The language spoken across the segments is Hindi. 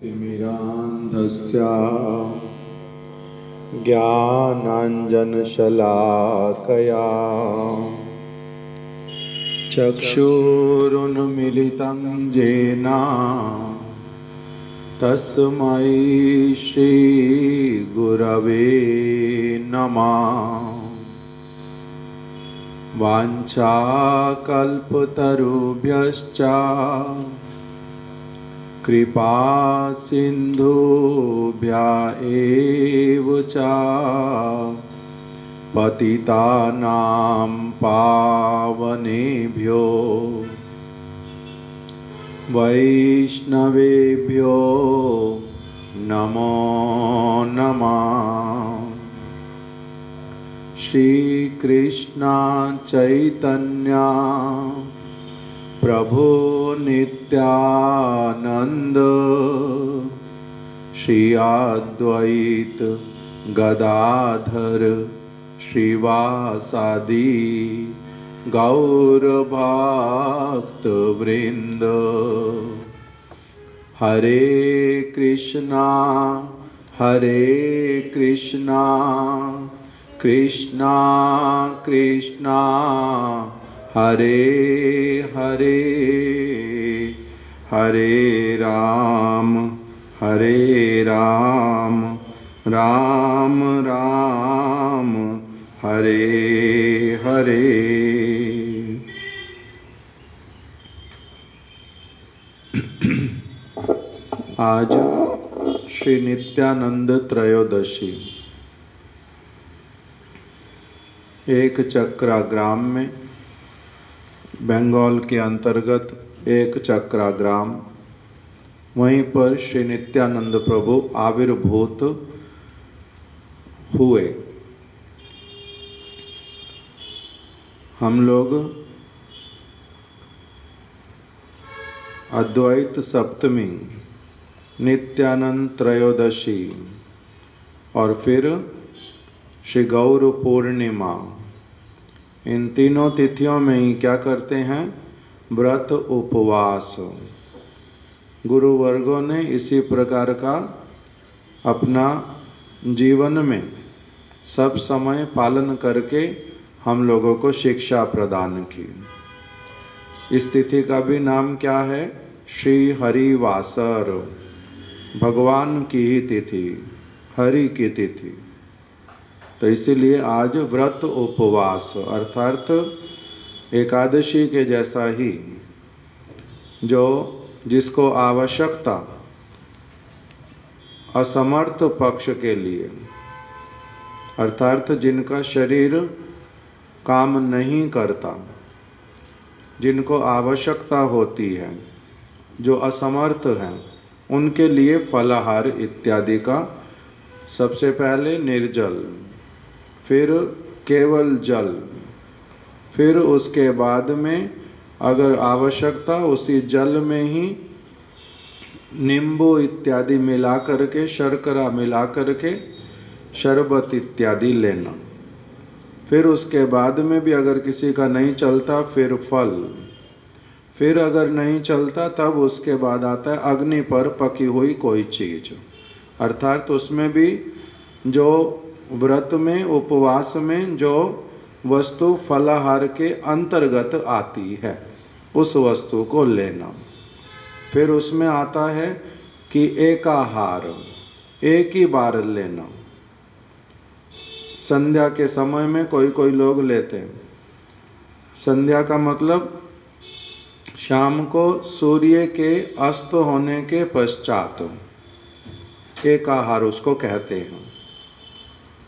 तिमिरान्धस्य ज्ञानाञ्जनशलाकया चक्षुरुन्मीलितं येन तस्मै श्रीगुरवे नमः। वाञ्छाकल्पतरुभ्यश्च कृपा सिन्धुभ्य एव च पतितानां पावनेभ्यो वैष्णवेभ्यो नमो नमः। श्रीकृष्ण चैतन्य प्रभु नित्यानंद श्री अद्वैत गदाधर श्रीवासादि गौरभक्त वृंद। हरे कृष्णा कृष्णा कृष्णा हरे हरे, हरे राम राम राम हरे हरे। आज श्री नित्यानंद त्रयोदशी। एक चक्रा ग्राम में, बंगाल के अंतर्गत एक चक्रा ग्राम, वहीं पर श्री नित्यानंद प्रभु आविर्भूत हुए। हम लोग अद्वैत सप्तमी, नित्यानंद त्रयोदशी और फिर श्री गौर पूर्णिमा, इन तीनों तिथियों में ही क्या करते हैं? व्रत उपवास। गुरु वर्गों ने इसी प्रकार का अपना जीवन में सब समय पालन करके हम लोगों को शिक्षा प्रदान की। इस तिथि का भी नाम क्या है? श्री हरिवासर, भगवान की ही तिथि, हरि की तिथि। तो इसीलिए आज व्रत उपवास अर्थात एकादशी के जैसा ही, जिसको आवश्यकता असमर्थ पक्ष के लिए, अर्थात जिनका शरीर काम नहीं करता, जिनको आवश्यकता होती है, जो असमर्थ हैं, उनके लिए फलाहार इत्यादि का सबसे पहले निर्जल, फिर केवल जल, फिर उसके बाद में अगर आवश्यकता उसी जल में ही नींबू इत्यादि मिला करके, शर्करा मिला करके शरबत इत्यादि लेना। फिर उसके बाद में भी अगर किसी का नहीं चलता फिर फल, फिर अगर नहीं चलता तब उसके बाद आता है अग्नि पर पकी हुई कोई चीज, अर्थात उसमें भी जो व्रत में, उपवास में जो वस्तु फलाहार के अंतर्गत आती है उस वस्तु को लेना। फिर उसमें आता है कि एकाहार, एक ही बार लेना। संध्या के समय में कोई लोग लेते हैं। संध्या का मतलब शाम को सूर्य के अस्त होने के पश्चात एकाहार उसको कहते हैं।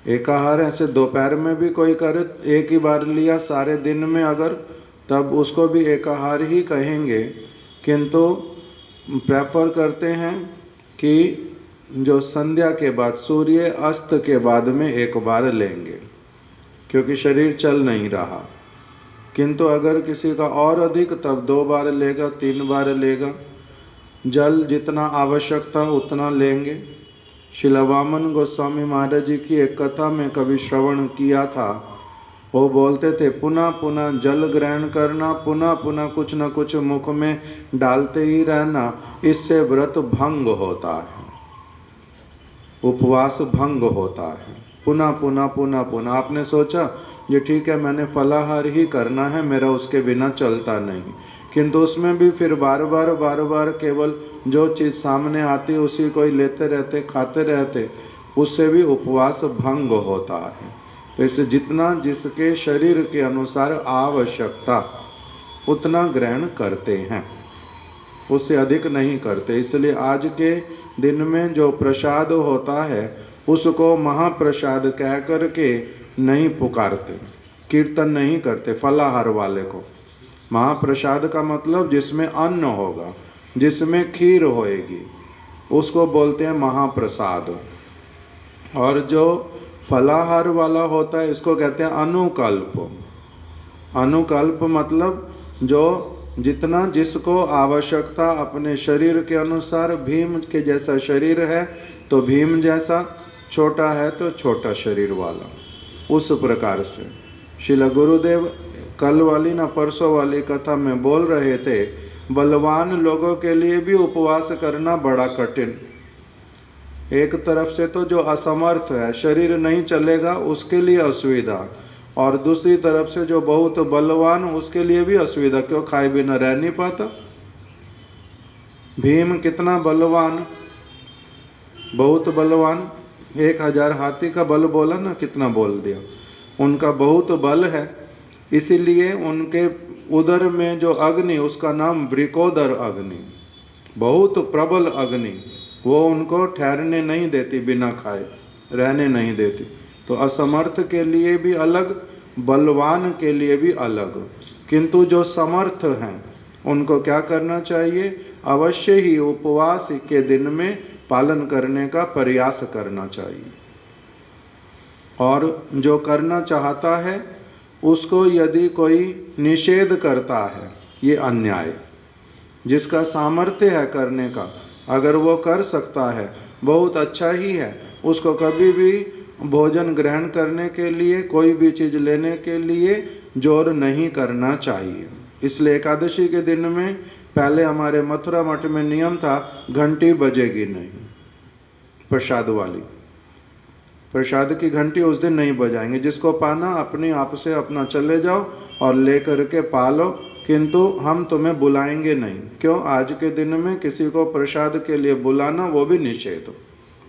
एकाहार ऐसे दोपहर में भी कोई करे, एक ही बार लिया सारे दिन में अगर, तब उसको भी एकाहार ही कहेंगे, किंतु प्रेफर करते हैं कि जो संध्या के बाद, सूर्य अस्त के बाद में एक बार लेंगे, क्योंकि शरीर चल नहीं रहा। किंतु अगर किसी का और अधिक, तब 2 बार लेगा, 3 बार लेगा। जल जितना आवश्यकता उतना लेंगे। श्रील वामन गोस्वामी महाराज जी की एक कथा में कभी श्रवण किया था वो बोलते थे पुनः पुनः जल ग्रहण करना, पुनः पुनः कुछ न कुछ मुख में डालते ही रहना, इससे व्रत भंग होता है, उपवास भंग होता है। पुनः पुनः पुनः पुनः आपने सोचा ये ठीक है मैंने फलाहार ही करना है, मेरा उसके बिना चलता नहीं, किंतु उसमें भी फिर बार बार केवल जो चीज़ सामने आती है उसी को ही लेते रहते, खाते रहते, उससे भी उपवास भंग होता है। तो इससे जितना जिसके शरीर के अनुसार आवश्यकता उतना ग्रहण करते हैं, उससे अधिक नहीं करते। इसलिए आज के दिन में जो प्रसाद होता है उसको महाप्रसाद कह करके नहीं पुकारते, कीर्तन नहीं करते। फलाहार वाले को महाप्रसाद का मतलब जिसमें अन्न होगा, जिसमें खीर होएगी, उसको बोलते हैं महाप्रसाद। और जो फलाहार वाला होता है इसको कहते हैं अनुकल्प। अनुकल्प मतलब जो जितना जिसको आवश्यकता अपने शरीर के अनुसार, भीम के जैसा शरीर है तो भीम जैसा, छोटा है तो छोटा शरीर वाला, उस प्रकार से। श्रील गुरुदेव कल वाली ना परसों वाली कथा में बोल रहे थे, बलवान लोगों के लिए भी उपवास करना बड़ा कठिन। एक तरफ से तो जो असमर्थ है, शरीर नहीं चलेगा, उसके लिए असुविधा, और दूसरी तरफ से जो बहुत बलवान, उसके लिए भी असुविधा। क्यों? खाए बिना रह नहीं पाता। भीम कितना बलवान, बहुत बलवान, 1000 हाथी का बल बोला ना, कितना बोल दिया। उनका बहुत बल है, इसीलिए उनके उदर में जो अग्नि, उसका नाम वृकोदर अग्नि, बहुत प्रबल अग्नि, वो उनको ठहरने नहीं देती, बिना खाए रहने नहीं देती। तो असमर्थ के लिए भी अलग, बलवान के लिए भी अलग। किंतु जो समर्थ हैं उनको क्या करना चाहिए? अवश्य ही उपवास के दिन में पालन करने का प्रयास करना चाहिए। और जो करना चाहता है उसको यदि कोई निषेध करता है, ये अन्याय। जिसका सामर्थ्य है करने का, अगर वो कर सकता है बहुत अच्छा ही है, उसको कभी भी भोजन ग्रहण करने के लिए, कोई भी चीज़ लेने के लिए जोर नहीं करना चाहिए। इसलिए एकादशी के दिन में पहले हमारे मथुरा मठ में नियम था, घंटी बजेगी नहीं प्रसाद वाली, प्रसाद की घंटी उस दिन नहीं बजाएंगे। जिसको पाना अपने आप से अपना चले जाओ और ले करके पालो, किंतु हम तुम्हें बुलाएंगे नहीं। क्यों? आज के दिन में किसी को प्रसाद के लिए बुलाना वो भी निषेध।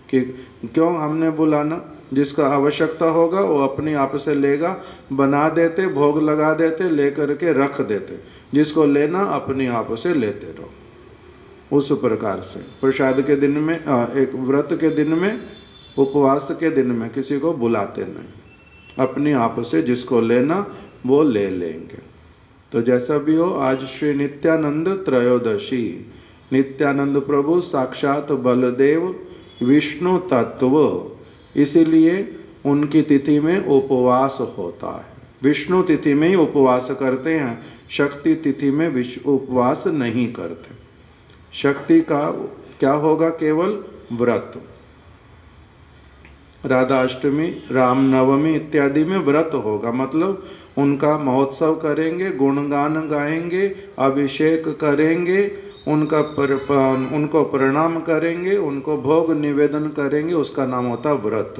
कि क्यों हमने बुलाना? जिसका आवश्यकता होगा वो अपने आप से लेगा, बना देते, भोग लगा देते, ले करके रख देते। जिसको लेना अपने आप से लेते रहो। उस प्रकार से प्रसाद के दिन में, एक व्रत के दिन में, उपवास के दिन में किसी को बुलाते नहीं, अपने आप से जिसको लेना वो ले लेंगे। तो जैसा भी हो, आज श्री नित्यानंद त्रयोदशी, नित्यानंद प्रभु साक्षात बलदेव विष्णु तत्व, इसीलिए उनकी तिथि में उपवास होता है। विष्णु तिथि में ही उपवास करते हैं, शक्ति तिथि में उपवास नहीं करते। शक्ति का क्या होगा? केवल व्रत। राधाष्टमी, रामनवमी इत्यादि में व्रत होगा, मतलब उनका महोत्सव करेंगे, गुणगान गाएंगे, अभिषेक करेंगे, उनको प्रणाम करेंगे, उनको भोग निवेदन करेंगे, उसका नाम होता व्रत।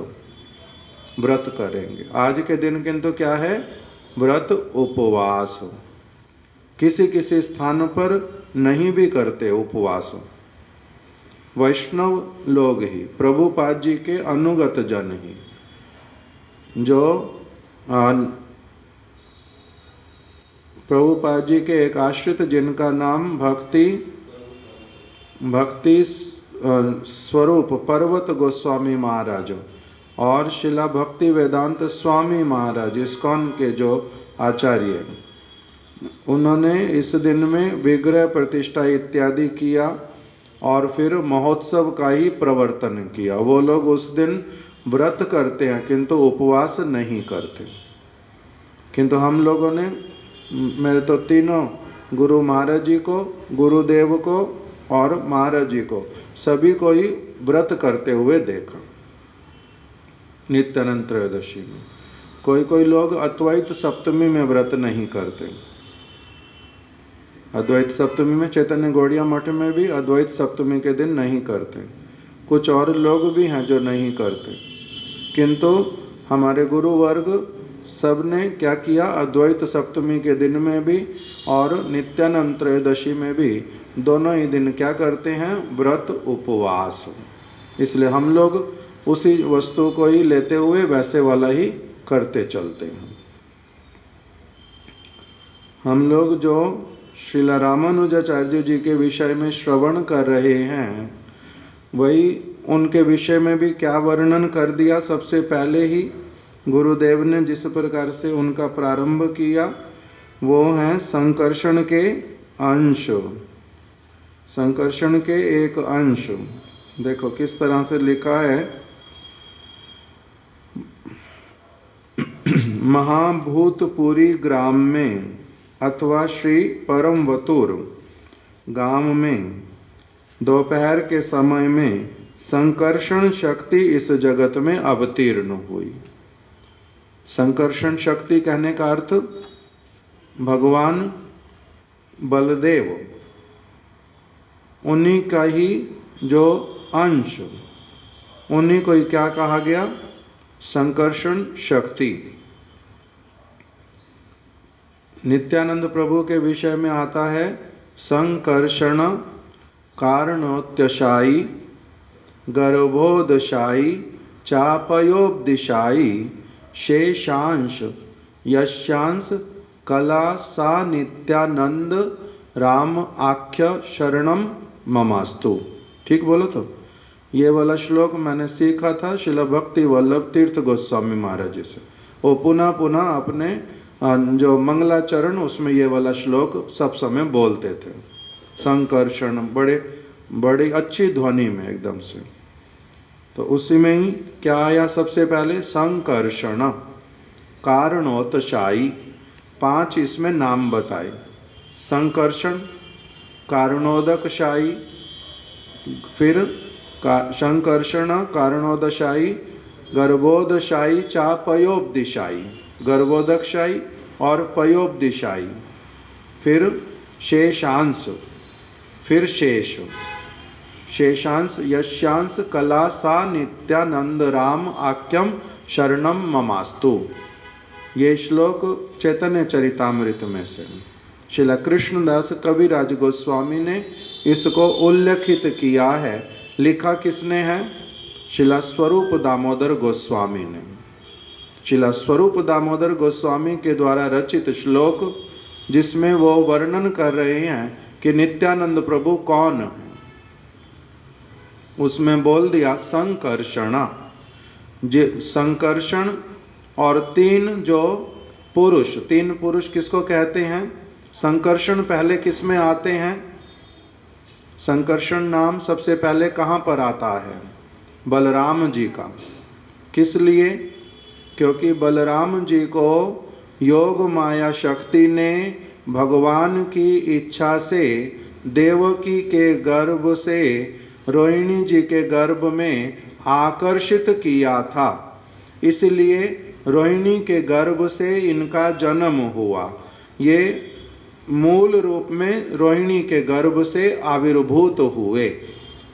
व्रत करेंगे। आज के दिन किंतु क्या है? व्रत उपवास। किसी किसी स्थान पर नहीं भी करते उपवास, वैष्णव लोग ही, प्रभुपाद जी के अनुगत जन ही, जो प्रभुपाद जी के एक आश्रित जिनका नाम भक्ति स्वरूप पर्वत गोस्वामी महाराज और शिला भक्ति वेदांत स्वामी महाराज, इस्कॉन के जो आचार्य, उन्होंने इस दिन में विग्रह प्रतिष्ठा इत्यादि किया और फिर महोत्सव का ही प्रवर्तन किया। वो लोग उस दिन व्रत करते हैं किंतु उपवास नहीं करते। किंतु हम लोगों ने, मेरे तो तीनों गुरु महाराज जी को, गुरुदेव को और महाराज जी को, सभी को ही व्रत करते हुए देखा नित्यानंद त्रयोदशी में। कोई कोई लोग अद्वैत सप्तमी में व्रत नहीं करते। अद्वैत सप्तमी में चैतन्य गौड़िया मठ में भी अद्वैत सप्तमी के दिन नहीं करते। कुछ और लोग भी हैं जो नहीं करते, किंतु हमारे गुरु वर्ग सब ने क्या किया, अद्वैत सप्तमी के दिन में भी और नित्यानंद त्रयोदशी में भी दोनों ही दिन क्या करते हैं, व्रत उपवास। इसलिए हम लोग उसी वस्तु को ही लेते हुए वैसे वाला ही करते चलते हैं। हम लोग जो श्रील रामानुजाचार्य जी के विषय में श्रवण कर रहे हैं, वही उनके विषय में भी क्या वर्णन कर दिया। सबसे पहले ही गुरुदेव ने जिस प्रकार से उनका प्रारंभ किया वो है संकर्षण के अंश, संकर्षण के एक अंश। देखो किस तरह से लिखा है, महाभूतपुरी ग्राम में अथवा श्री परमवतुर गांव में दोपहर के समय में संकर्षण शक्ति इस जगत में अवतीर्ण हुई। संकर्षण शक्ति कहने का अर्थ भगवान बलदेव, उन्हीं का ही जो अंश, उन्हीं को ही क्या कहा गया, संकर्षण शक्ति। नित्यानंद प्रभु के विषय में आता है संकर्षण कारणोत्यशाई गर्भोदशाई चापयोपदिशाई शेषांश यशांश कला सा नित्यानंद राम आख्य शरणम ममास्तु। ठीक बोलो तो। ये वाला श्लोक मैंने सीखा था शिला भक्ति वल्लभ तीर्थ गोस्वामी महाराज जी से। वो पुनः पुनः अपने जो मंगलाचरण उसमें ये वाला श्लोक सब समय बोलते थे। संकर्षण बड़ी अच्छी ध्वनि में एकदम से। तो उसी में ही क्या आया सबसे पहले, संकर्षण कारणोतशाई। 5 इसमें नाम बताए, संकर्षण, कारणोदकशाई, फिर संकर्षण कारणोदशाई, गर्भोदशाई चा पयोपदिशाई, गर्भोदकशाई और पयोपदिशाई, फिर शेषांश, फिर शेष, शेषांश यशांश कला सा नित्यानंद राम आख्यम शरणम ममास्तु। ये श्लोक चैतन्य चरितामृत में से श्रील कृष्णदास कविराज गोस्वामी ने इसको उल्लेखित किया है। लिखा किसने है, श्रील स्वरूप दामोदर गोस्वामी ने। श्रील स्वरूप दामोदर गोस्वामी के द्वारा रचित श्लोक जिसमें वो वर्णन कर रहे हैं कि नित्यानंद प्रभु कौन है, उसमें बोल दिया संकर्षण। संकर्षण और 3 जो पुरुष, 3 पुरुष किसको कहते हैं, संकर्षण पहले किस में आते हैं, संकर्षण नाम सबसे पहले कहाँ पर आता है, बलराम जी का। किस लिए, क्योंकि बलराम जी को योग माया शक्ति ने भगवान की इच्छा से देवकी के गर्भ से रोहिणी जी के गर्भ में आकर्षित किया था, इसलिए रोहिणी के गर्भ से इनका जन्म हुआ। ये मूल रूप में रोहिणी के गर्भ से आविर्भूत हुए,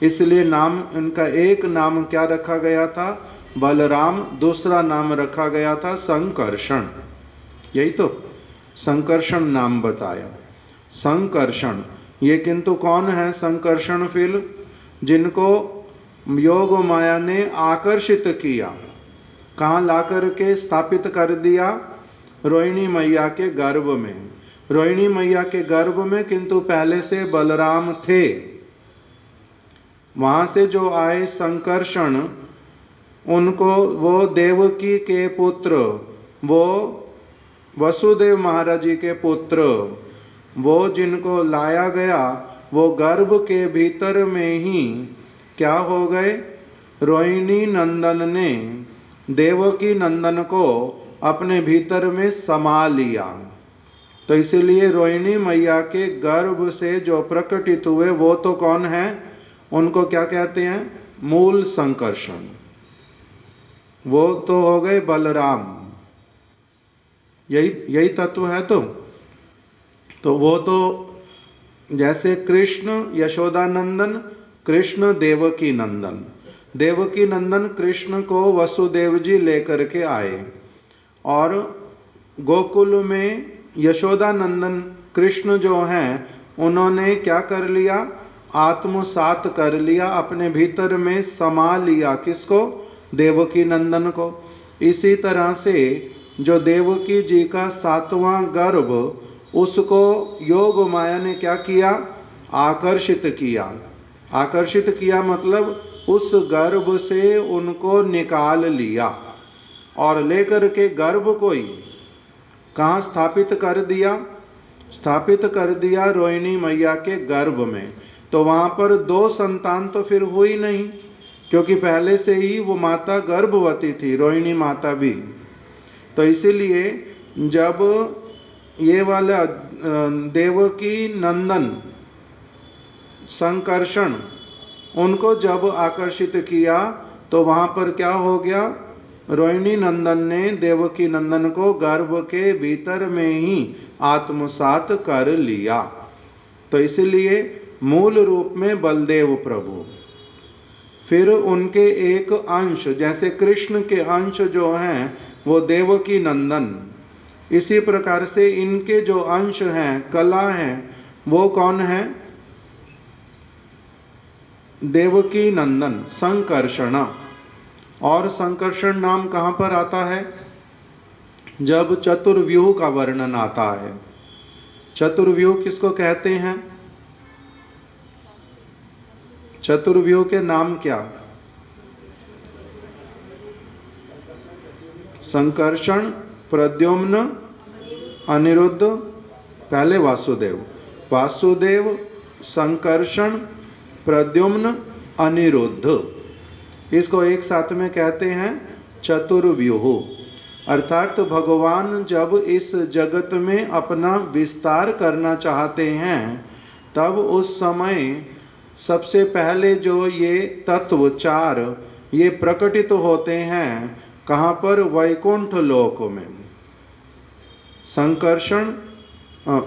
इसलिए नाम इनका एक नाम क्या रखा गया था, बलराम। दूसरा नाम रखा गया था संकर्षण। यही तो संकर्षण नाम बताया। संकर्षण ये किंतु कौन है संकर्षण, फिर जिनको योग माया ने आकर्षित किया, कहाँ ला करके स्थापित कर दिया, रोहिणी मैया के गर्भ में। रोहिणी मैया के गर्भ में किंतु पहले से बलराम थे। वहाँ से जो आए संकर्षण, उनको वो देवकी के पुत्र, वो वसुदेव महाराज जी के पुत्र, वो जिनको लाया गया वो गर्भ के भीतर में ही क्या हो गए, रोहिणी नंदन ने देवकी नंदन को अपने भीतर में समा लिया। तो इसीलिए रोहिणी मैया के गर्भ से जो प्रकटित हुए वो तो कौन है, उनको क्या कहते हैं, मूल संकर्षण। वो तो हो गए बलराम। यही तत्व है। तो वो तो जैसे कृष्ण यशोदानंदन, कृष्ण देवकी नंदन, देवकी नंदन कृष्ण को वसुदेव जी लेकर के आए, और गोकुल में यशोदानंदन कृष्ण जो हैं उन्होंने क्या कर लिया, आत्मसात कर लिया, अपने भीतर में समा लिया। किसको? देवकी नंदन को। इसी तरह से जो देवकी जी का 7वां गर्भ, उसको योग माया ने क्या किया, आकर्षित किया। आकर्षित किया मतलब उस गर्भ से उनको निकाल लिया और लेकर के गर्भ को ही कहाँ स्थापित कर दिया, स्थापित कर दिया रोहिणी मैया के गर्भ में। तो वहाँ पर 2 संतान तो फिर हुई नहीं, क्योंकि पहले से ही वो माता गर्भवती थी, रोहिणी माता भी। तो इसीलिए जब ये वाला देवकी नंदन संकर्षण उनको जब आकर्षित किया, तो वहाँ पर क्या हो गया, रोहिणी नंदन ने देवकी नंदन को गर्भ के भीतर में ही आत्मसात कर लिया। तो इसलिए मूल रूप में बलदेव प्रभु, फिर उनके एक अंश जैसे कृष्ण के अंश जो हैं वो देवकी नंदन, इसी प्रकार से इनके जो अंश हैं, कला हैं, वो कौन है, देवकी नंदन संकर्षण। और संकर्षण नाम कहाँ पर आता है, जब चतुर्व्यूह का वर्णन आता है। चतुर्व्यूह किसको कहते हैं, चतुर्व्यूह के नाम क्या, संकर्षण, प्रद्युम्न, अनिरुद्ध, पहले वासुदेव, वासुदेव, संकर्षण, प्रद्युम्न, अनिरुद्ध, इसको एक साथ में कहते हैं चतुर्व्यूह। अर्थात भगवान जब इस जगत में अपना विस्तार करना चाहते हैं, तब उस समय सबसे पहले जो ये तत्व 4 ये प्रकटित होते हैं, कहाँ पर, वैकुंठ लोक में। संकर्षण,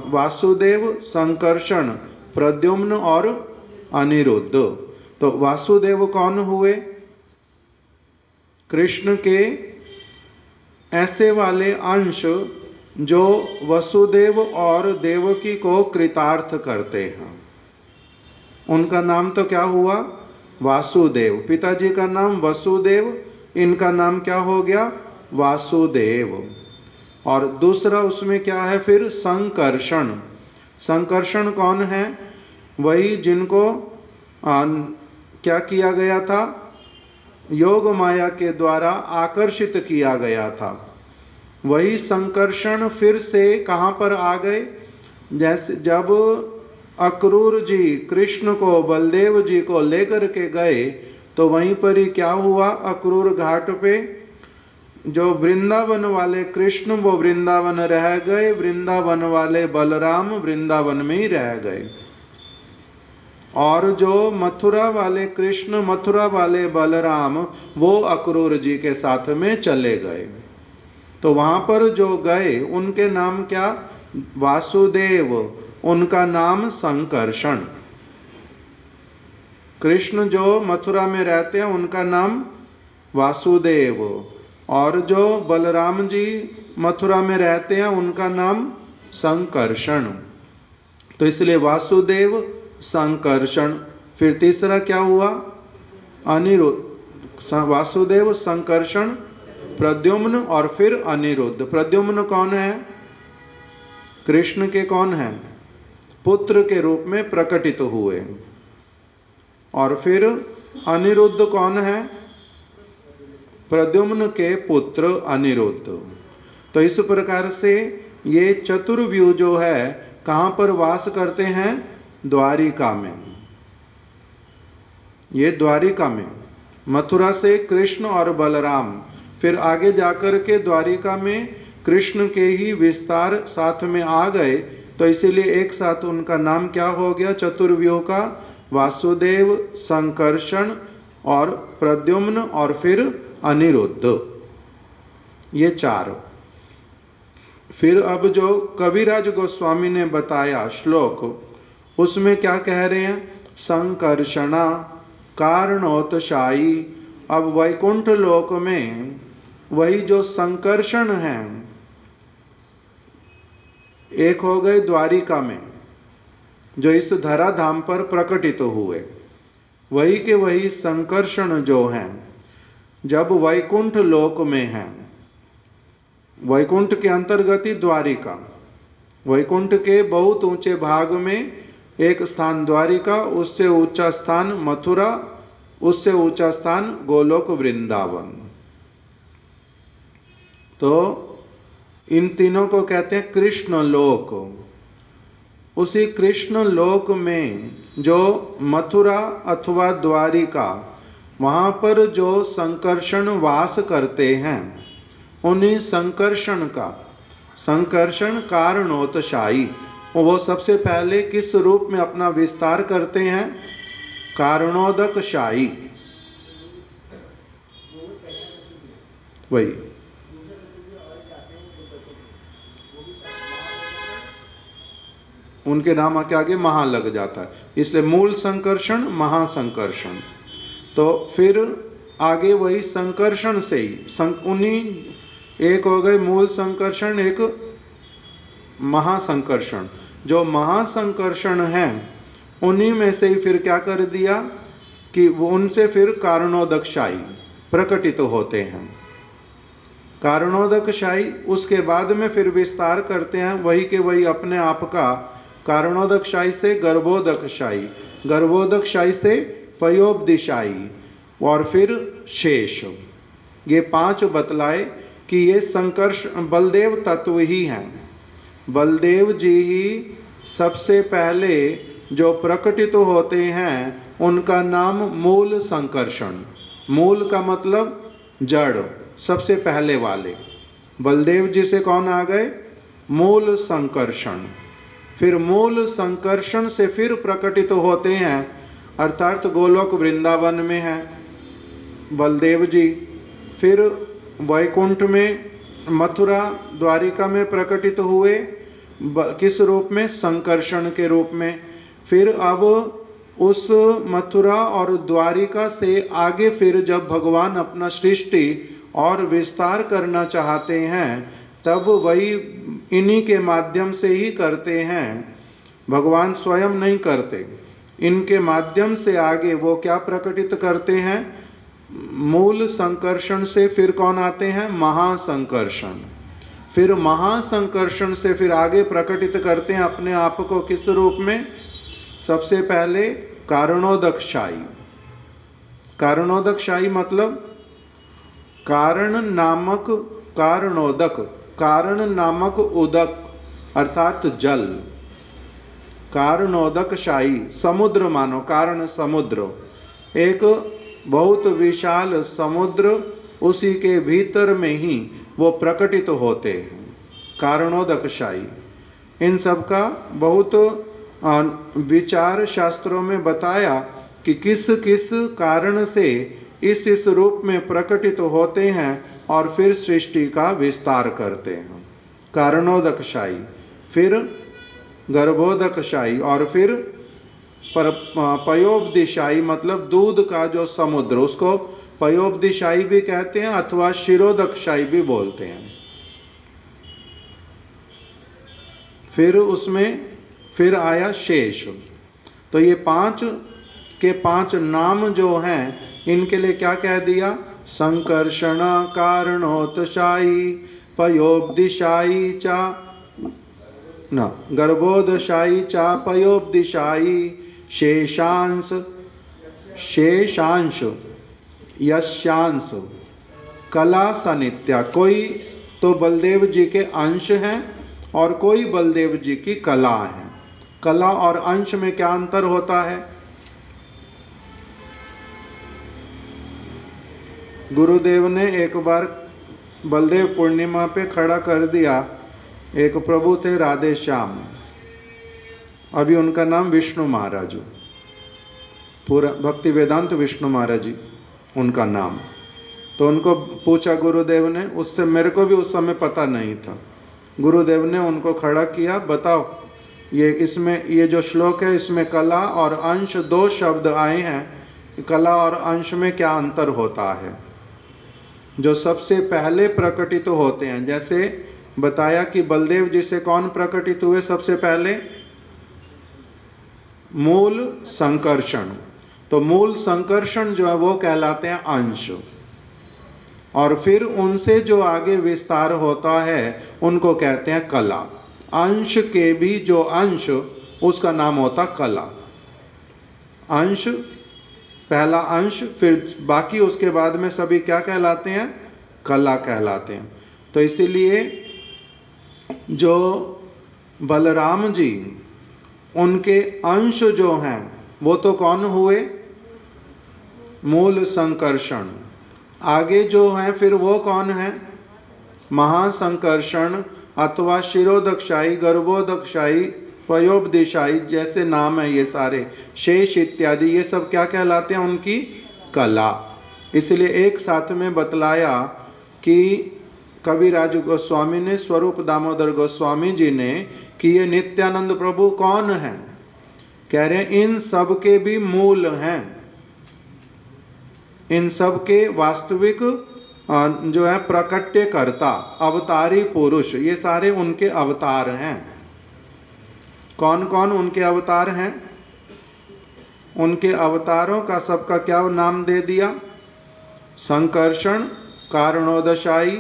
वासुदेव, संकर्षण, प्रद्युम्न और अनिरुद्ध। तो वासुदेव कौन हुए, कृष्ण के ऐसे वाले अंश जो वसुदेव और देवकी को कृतार्थ करते हैं। उनका नाम तो क्या हुआ, वासुदेव। पिताजी का नाम वसुदेव, इनका नाम क्या हो गया, वासुदेव। और दूसरा उसमें क्या है फिर, संकर्षण। संकर्षण कौन है, वही जिनको क्या किया गया था, योग माया के द्वारा आकर्षित किया गया था। वही संकर्षण फिर से कहाँ पर आ गए, जैसे जब अक्रूर जी कृष्ण को, बलदेव जी को लेकर के गए, तो वहीं पर ही क्या हुआ, अक्रूर घाट पे जो वृंदावन वाले कृष्ण वो वृंदावन रह गए, वृंदावन वाले बलराम वृंदावन में ही रह गए, और जो मथुरा वाले कृष्ण, मथुरा वाले बलराम वो अक्रूर जी के साथ में चले गए। तो वहाँ पर जो गए उनके नाम क्या, वासुदेव, उनका नाम संकर्षण। कृष्ण जो मथुरा में रहते हैं उनका नाम वासुदेव, और जो बलराम जी मथुरा में रहते हैं उनका नाम संकर्षण। तो इसलिए वासुदेव, संकर्षण। फिर तीसरा क्या हुआ, अनिरुद्ध। वासुदेव, संकर्षण, प्रद्युम्न और फिर अनिरुद्ध। प्रद्युम्न कौन है, कृष्ण के कौन है, पुत्र के रूप में प्रकटित हुए। और फिर अनिरुद्ध कौन है, प्रद्युम्न के पुत्र अनिरुद्ध। तो इस प्रकार से ये चतुर्व्यूह जो है कहाँ पर वास करते हैं, द्वारिका में। ये द्वारिका में, मथुरा से कृष्ण और बलराम, फिर आगे जाकर के द्वारिका में कृष्ण के ही विस्तार साथ में आ गए। तो इसीलिए एक साथ उनका नाम क्या हो गया चतुर्व्यूह का, वासुदेव, संकर्षण और प्रद्युम्न और फिर अनिरुद्ध, ये 4। फिर अब जो कविराज गोस्वामी ने बताया श्लोक, उसमें क्या कह रहे हैं? संकर्षणा कारणोत्शायी। अब वैकुंठ लोक में वही जो संकर्षण है, एक हो गए द्वारिका में जो इस धराधाम पर प्रकटित हुए, वही के वही संकर्षण जो हैं जब वैकुंठ लोक में हैं, वैकुंठ के अंतर्गत ही द्वारिका, वैकुंठ के बहुत ऊंचे भाग में एक स्थान द्वारिका, उससे ऊंचा स्थान मथुरा, उससे ऊंचा स्थान गोलोक वृंदावन। तो इन तीनों को कहते हैं कृष्ण लोक। उसी कृष्ण लोक में जो मथुरा अथवा द्वारिका, वहाँ पर जो संकर्षण वास करते हैं, उन्हीं संकर्षण का, संकर्षण कारणोत्शायी, वो सबसे पहले किस रूप में अपना विस्तार करते हैं? कारणोदकशायी। वही उनके नाम के आगे महा लग जाता है, इसलिए मूल संकर्षण महासंकर्षण। तो फिर आगे वही संकर्षण से ही उन्हीं, एक हो गए मूल संकर्षण, एक महासंकर्षण। जो महासंकर्षण है उन्हीं में से ही फिर क्या कर दिया कि वो उनसे फिर कारणोदकशायी प्रकटित होते हैं। कारणोदकशायी उसके बाद में फिर विस्तार करते हैं, वही के वही अपने आप का, कारणोदकशायी से गर्भोदकशायी, गर्भोदकशायी से पयोपदिशायी, और फिर शेष। ये पांच बतलाए कि ये संकर्ष बलदेव तत्व ही हैं। बलदेव जी ही सबसे पहले जो प्रकटित होते हैं, उनका नाम मूल संकर्षण। मूल का मतलब जड़, सबसे पहले वाले। बलदेव जी से कौन आ गए? मूल संकर्षण। फिर मूल संकर्षण से फिर प्रकटित होते हैं, अर्थात गोलोक वृंदावन में है बलदेव जी। फिर वैकुंठ में, मथुरा द्वारिका में प्रकटित हुए, किस रूप में? संकर्षण के रूप में। फिर अब उस मथुरा और द्वारिका से आगे फिर जब भगवान अपना सृष्टि और विस्तार करना चाहते हैं, तब वही इन्हीं के माध्यम से ही करते हैं, भगवान स्वयं नहीं करते। इनके माध्यम से आगे वो क्या प्रकटित करते हैं? मूल संकर्षण से फिर कौन आते हैं? महासंकर्षण। फिर महासंकर्षण से फिर आगे प्रकटित करते हैं अपने आप को, किस रूप में? सबसे पहले कारणोदकशायी। कारणोदकशायी मतलब कारण नामक, कारणोदक, कारण नामक उदक अर्थात जल, कारणोदकशायी। समुद्र मानो, कारण समुद्र, एक बहुत विशाल समुद्र, उसी के भीतर में ही वो प्रकटित होते हैं, कारणोदकशायी। इन सब का बहुत विचार शास्त्रों में बताया कि किस किस कारण से इस रूप में प्रकटित होते हैं और फिर सृष्टि का विस्तार करते हैं। कारणोदकशायी, फिर गर्भोदकशायी, और फिर पयोपदिशायी मतलब दूध का जो समुद्र, उसको पयोपदिशायी भी कहते हैं अथवा शिरोदकशायी भी बोलते हैं। फिर उसमें फिर आया शेष। तो ये पांच के पांच नाम जो हैं, इनके लिए क्या कह दिया? संकर्षण कारणोत्शायी पयोपदिशायी चा न गर्भोदशायी चा पयोपदिशायी शेषांश, शेषांश यशांश कला सनित्या। कोई तो बलदेव जी के अंश हैं और कोई बलदेव जी की कला है। कला और अंश में क्या अंतर होता है? गुरुदेव ने एक बार बलदेव पूर्णिमा पे खड़ा कर दिया, एक प्रभु थे राधे श्याम, अभी उनका नाम विष्णु महाराज, पूरा भक्ति वेदांत विष्णु महाराज जी उनका नाम। तो उनको पूछा गुरुदेव ने, उससे मेरे को भी उस समय पता नहीं था, गुरुदेव ने उनको खड़ा किया, बताओ ये इसमें ये जो श्लोक है इसमें कला और अंश दो शब्द आए हैं, कला और अंश में क्या अंतर होता है? जो सबसे पहले प्रकटित होते हैं, जैसे बताया कि बलदेव जी से कौन प्रकटित हुए सबसे पहले? मूल संकर्षण। तो मूल संकर्षण जो है वो कहलाते हैं अंश, और फिर उनसे जो आगे विस्तार होता है उनको कहते हैं कला। अंश के भी जो अंश उसका नाम होता कला। अंश, पहला अंश, फिर बाकी उसके बाद में सभी क्या कहलाते हैं? कला कहलाते हैं। तो इसीलिए जो बलराम जी, उनके अंश जो हैं वो तो कौन हुए? मूल संकर्षण। आगे जो हैं फिर वो कौन है? महासंकर्षण अथवा शिरोदक्षाई, गर्भोदक्षाई, पयोपदिशाई जैसे नाम है ये सारे, शेष इत्यादि, ये सब क्या कहलाते हैं? उनकी कला। इसलिए एक साथ में बतलाया कि कविराज गोस्वामी ने, स्वरूप दामोदर गोस्वामी जी ने, कि ये नित्यानंद प्रभु कौन है? कह रहे हैं इन सब के भी मूल हैं, इन सब के वास्तविक जो है प्रकट्यकर्ता, अवतारी पुरुष, ये सारे उनके अवतार हैं। कौन कौन उनके अवतार हैं? उनके अवतारों का सबका क्या नाम दे दिया? संकर्षण, कारणोदशाई,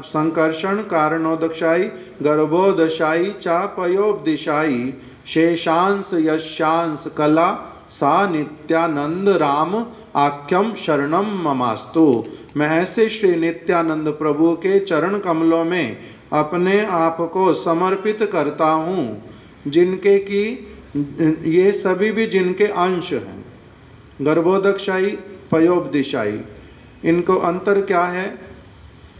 संकर्षण, कारणोदशाई, गर्भोदशाई, चापयोपदिशाई, शेषांश यशांश कला, सा नित्यानंद राम आख्यम शरणम ममास्तु। मैं ऐसे श्री नित्यानंद प्रभु के चरण कमलों में अपने आप को समर्पित करता हूँ, जिनके की ये सभी भी जिनके अंश हैं। गर्भोदक्षाई, पयोपदिशाई, इनको अंतर क्या है?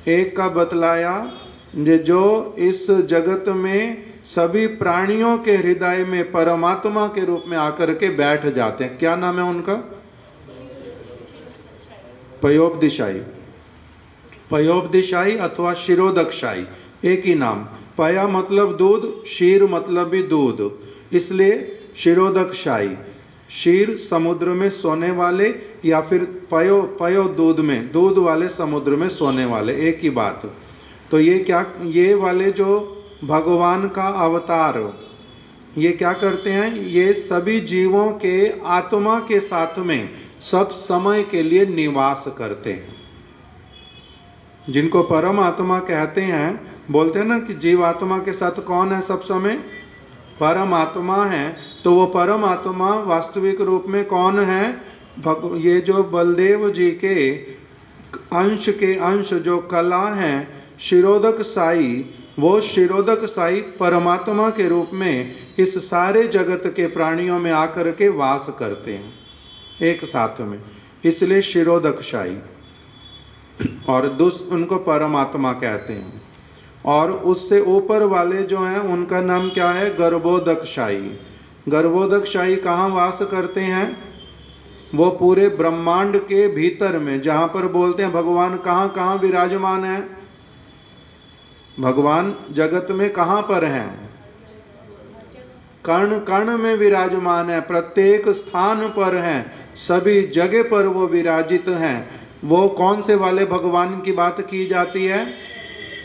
एक का बतलाया जो इस जगत में सभी प्राणियों के हृदय में परमात्मा के रूप में आकर के बैठ जाते हैं। क्या नाम है उनका? पयोपदिशाई। पयोपदिशाई अथवा शिरोदक्षाई, एक ही नाम। पया मतलब दूध, शीर मतलब भी दूध, इसलिए शिरोदक्षाई। शीर समुद्र में सोने वाले, या फिर पयो, पयो दूध में, दूध वाले समुद्र में सोने वाले, एक ही बात। तो ये क्या, ये वाले जो भगवान का अवतार, ये क्या करते हैं? ये सभी जीवों के आत्मा के साथ में सब समय के लिए निवास करते हैं। जिनको परम आत्मा कहते हैं, बोलते हैं ना कि जीवात्मा के साथ कौन है सब समय? परम आत्मा है। तो वो परम आत्मा वास्तविक रूप में कौन है? ये जो बलदेव जी के अंश जो कला हैं, शिरोदक साई, वो शिरोदक साई परमात्मा के रूप में इस सारे जगत के प्राणियों में आकर के वास करते हैं एक साथ में, इसलिए शिरोदक साई, और उनको परमात्मा कहते हैं। और उससे ऊपर वाले जो हैं उनका नाम क्या है? गर्भोदक्षाई। गर्भोदक्षाई कहाँ वास करते हैं? वो पूरे ब्रह्मांड के भीतर में, जहाँ पर बोलते हैं भगवान कहाँ कहाँ विराजमान है। भगवान जगत में कहाँ पर हैं? कर्ण कर्ण में विराजमान है, प्रत्येक स्थान पर हैं, सभी जगह पर वो विराजित हैं। वो कौन से वाले भगवान की बात की जाती है?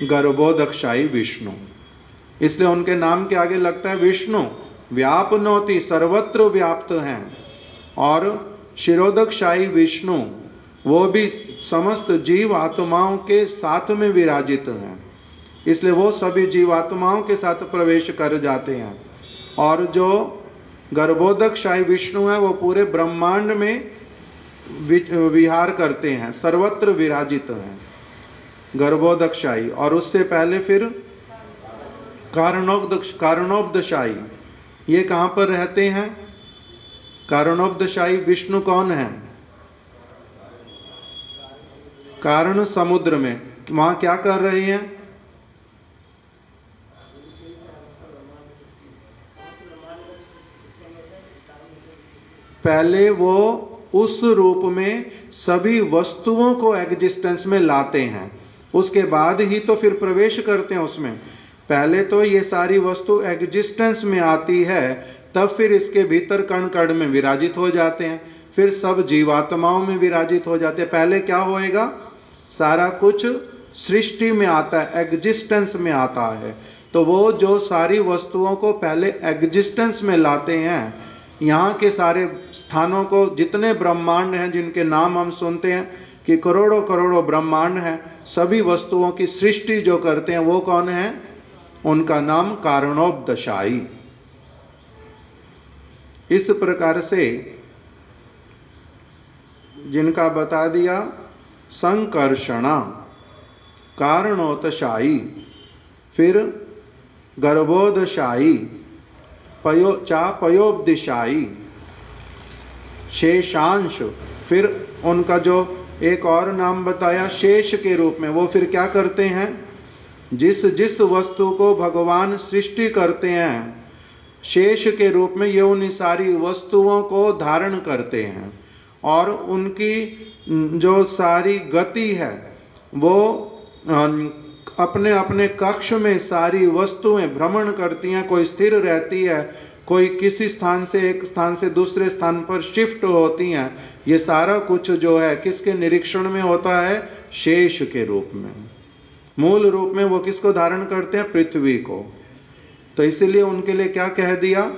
गर्भोदक्षाई विष्णु। इसलिए उनके नाम के आगे लगता है विष्णु। व्यापनोति, सर्वत्र व्याप्त हैं। और शिरोदक्षाई विष्णु, वो भी समस्त जीव आत्माओं के साथ में विराजित हैं, इसलिए वो सभी जीवात्माओं के साथ प्रवेश कर जाते हैं। और जो गर्भोदक्षाई विष्णु है वो पूरे ब्रह्मांड में विहार करते हैं, सर्वत्र विराजित हैं गर्भोदक्षाई। और उससे पहले फिर कारणोपदशाई, ये कहाँ पर रहते हैं? कारणोपदशाई विष्णु कौन है? कारण समुद्र में, वहाँ क्या कर रहे हैं? पहले वो उस रूप में सभी वस्तुओं को एग्जिस्टेंस में लाते हैं। उसके बाद ही तो फिर प्रवेश करते हैं उसमें। पहले तो ये सारी वस्तु एग्जिस्टेंस में आती है, तब फिर इसके भीतर कण कण में विराजित हो जाते हैं, फिर सब जीवात्माओं में विराजित हो जाते हैं। पहले क्या होएगा, सारा कुछ सृष्टि में आता है, एग्जिस्टेंस में आता है। तो वो जो सारी वस्तुओं को पहले एग्जिस्टेंस में लाते हैं, यहाँ के सारे स्थानों को, जितने ब्रह्मांड हैं जिनके नाम हम सुनते हैं कि करोड़ों करोड़ों ब्रह्मांड हैं, सभी वस्तुओं की सृष्टि जो करते हैं वो कौन है, उनका नाम कारणोपदेशाई। इस प्रकार से जिनका बता दिया, संकर्षणा, कारणोतशाई, फिर गर्भोदशाई, पयोपदिशाई, शेषांश, फिर उनका जो एक और नाम बताया शेष के रूप में, वो फिर क्या करते हैं, जिस जिस वस्तु को भगवान सृष्टि करते हैं शेष के रूप में, ये उन सारी वस्तुओं को धारण करते हैं, और उनकी जो सारी गति है वो अपने अपने कक्ष में सारी वस्तुएं भ्रमण करती हैं। कोई स्थिर रहती है, कोई किसी स्थान से एक स्थान से दूसरे स्थान पर शिफ्ट होती हैं। ये सारा कुछ जो है किसके निरीक्षण में होता है, शेष के रूप में। मूल रूप में वो किसको धारण करते हैं, पृथ्वी को। तो इसीलिए उनके लिए क्या कह दिया,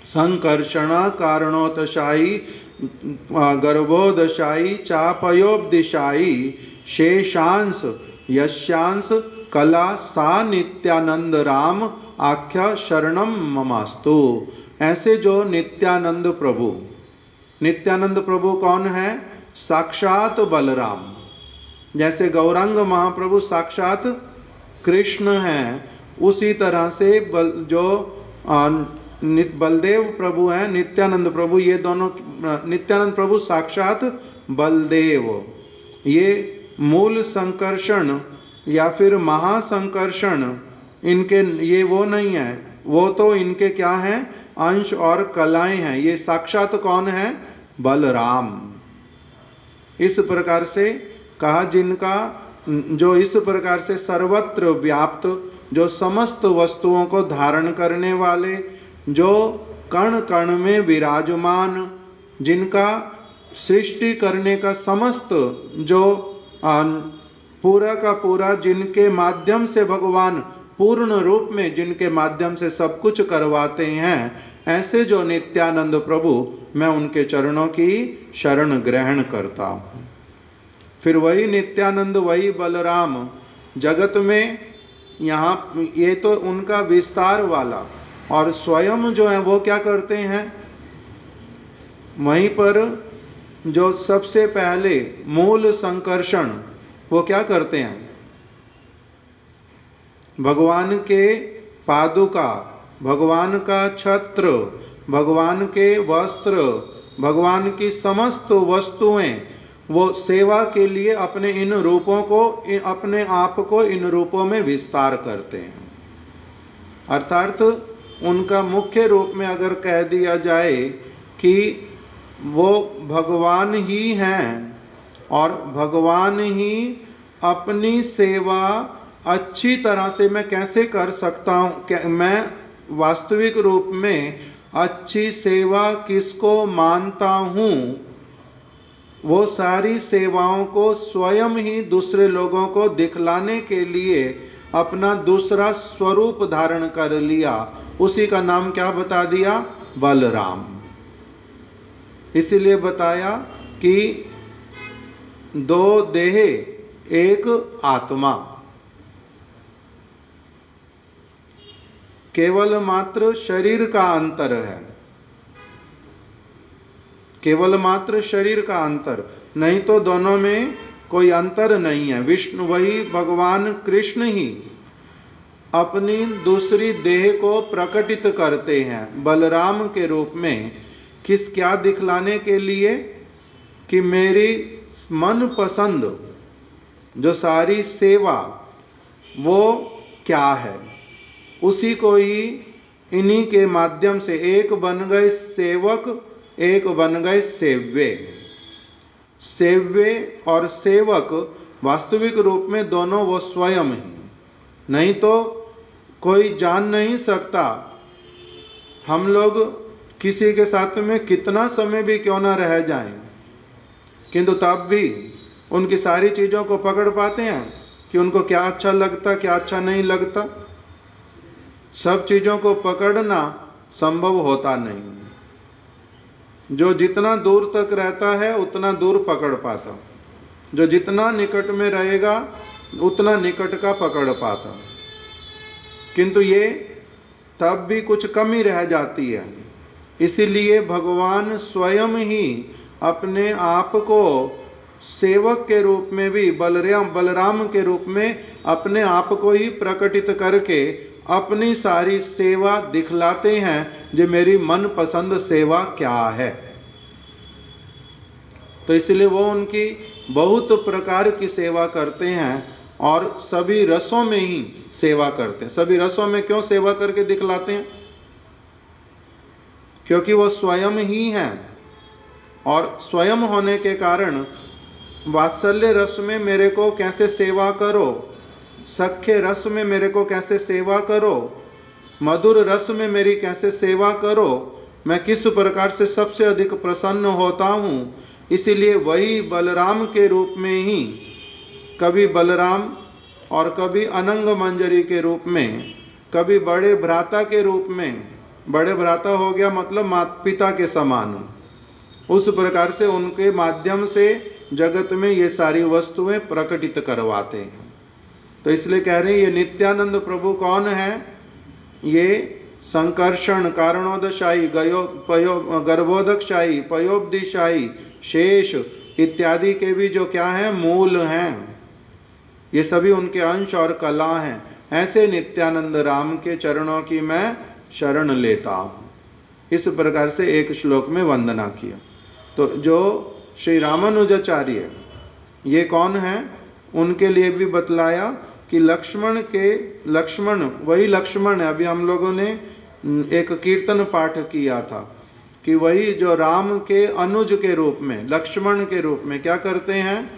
संकर्षणा, कारणोतशाई, गर्भोदशाई, चापयोपदिशाई, शेषांश, यशांश, कला, सा नित्यानंद राम आख्या शरणम ममास्तु। ऐसे जो नित्यानंद प्रभु, नित्यानंद प्रभु कौन है, साक्षात बलराम। जैसे गौरांग महाप्रभु साक्षात कृष्ण हैं, उसी तरह से बलदेव प्रभु हैं, नित्यानंद प्रभु, ये दोनों, नित्यानंद प्रभु साक्षात बलदेव। ये मूल संकर्षण या फिर महासंकर्षण इनके, ये वो नहीं है, वो तो इनके क्या हैं, अंश और कलाएं हैं। ये साक्षात कौन है, बलराम। इस प्रकार से कहा, जिनका जो इस प्रकार से सर्वत्र व्याप्त, जो समस्त वस्तुओं को धारण करने वाले, जो कण कण में विराजमान, जिनका सृष्टि करने का समस्त जो पूरा का पूरा, जिनके माध्यम से भगवान पूर्ण रूप में, जिनके माध्यम से सब कुछ करवाते हैं, ऐसे जो नित्यानंद प्रभु, मैं उनके चरणों की शरण ग्रहण करता हूँ। फिर वही नित्यानंद, वही बलराम जगत में, यहाँ ये तो उनका विस्तार वाला, और स्वयं जो है वो क्या करते हैं, वहीं पर जो सबसे पहले मूल संकर्षण, वो क्या करते हैं, भगवान के पादुका, भगवान का छत्र, भगवान के वस्त्र, भगवान की समस्त वस्तुएं, वो सेवा के लिए अपने इन रूपों को, अपने आप को इन रूपों में विस्तार करते हैं। अर्थात उनका मुख्य रूप में अगर कह दिया जाए कि वो भगवान ही हैं, और भगवान ही अपनी सेवा अच्छी तरह से मैं कैसे कर सकता हूँ, मैं वास्तविक रूप में अच्छी सेवा किसको मानता हूँ, वो सारी सेवाओं को स्वयं ही दूसरे लोगों को दिखलाने के लिए अपना दूसरा स्वरूप धारण कर लिया। उसी का नाम क्या बता दिया, बलराम। इसीलिए बताया कि दो देह एक आत्मा, केवल मात्र शरीर का अंतर है, केवल मात्र शरीर का अंतर, नहीं तो दोनों में कोई अंतर नहीं है। विष्णु, वही भगवान कृष्ण ही अपनी दूसरी देह को प्रकटित करते हैं बलराम के रूप में। किस, क्या दिखलाने के लिए, कि मेरी मन पसंद जो सारी सेवा वो क्या है, उसी को ही इन्हीं के माध्यम से एक बन गए सेवक, एक बन गए सेव्य। सेव्य और सेवक वास्तविक रूप में दोनों वो स्वयं ही, नहीं तो कोई जान नहीं सकता। हम लोग किसी के साथ में कितना समय भी क्यों ना रह जाएं, किंतु तब भी उनकी सारी चीज़ों को पकड़ पाते हैं कि उनको क्या अच्छा लगता, क्या अच्छा नहीं लगता। सब चीज़ों को पकड़ना संभव होता नहीं। जो जितना दूर तक रहता है उतना दूर पकड़ पाता, जो जितना निकट में रहेगा उतना निकट का पकड़ पाता, किंतु ये तब भी कुछ कमी रह जाती है। इसीलिए भगवान स्वयं ही अपने आप को सेवक के रूप में भी बलराम के रूप में अपने आप को ही प्रकटित करके अपनी सारी सेवा दिखलाते हैं, जो मेरी मनपसंद सेवा क्या है। तो इसलिए वो उनकी बहुत प्रकार की सेवा करते हैं और सभी रसों में ही सेवा करते हैं। सभी रसों में क्यों सेवा करके दिखलाते हैं? क्योंकि वो स्वयं ही हैं, और स्वयं होने के कारण वात्सल्य रस में मेरे को कैसे सेवा करो, सख्य रस में मेरे को कैसे सेवा करो, मधुर रस में मेरी कैसे सेवा करो, मैं किस प्रकार से सबसे अधिक प्रसन्न होता हूँ। इसीलिए वही बलराम के रूप में ही, कभी बलराम और कभी अनंग मंजरी के रूप में, कभी बड़े भ्राता के रूप में, बड़े भ्राता हो गया मतलब माता पिता के समान, उस प्रकार से उनके माध्यम से जगत में ये सारी वस्तुएं प्रकटित करवाते हैं। तो इसलिए कह रहे हैं ये नित्यानंद प्रभु कौन है? ये संकर्षण, कारणोदशाही, गर्भोदकशाही, पयोब्धिशाही, शेष इत्यादि के भी जो क्या है, मूल हैं। ये सभी उनके अंश और कला हैं। ऐसे नित्यानंद राम के चरणों की मैं शरण लेता हूँ। इस प्रकार से एक श्लोक में वंदना किया। तो जो श्री रामानुजाचार्य ये कौन है, उनके लिए भी बतलाया कि लक्ष्मण वही लक्ष्मण है। अभी हम लोगों ने एक कीर्तन पाठ किया था कि वही जो राम के अनुज के रूप में, लक्ष्मण के रूप में क्या करते हैं,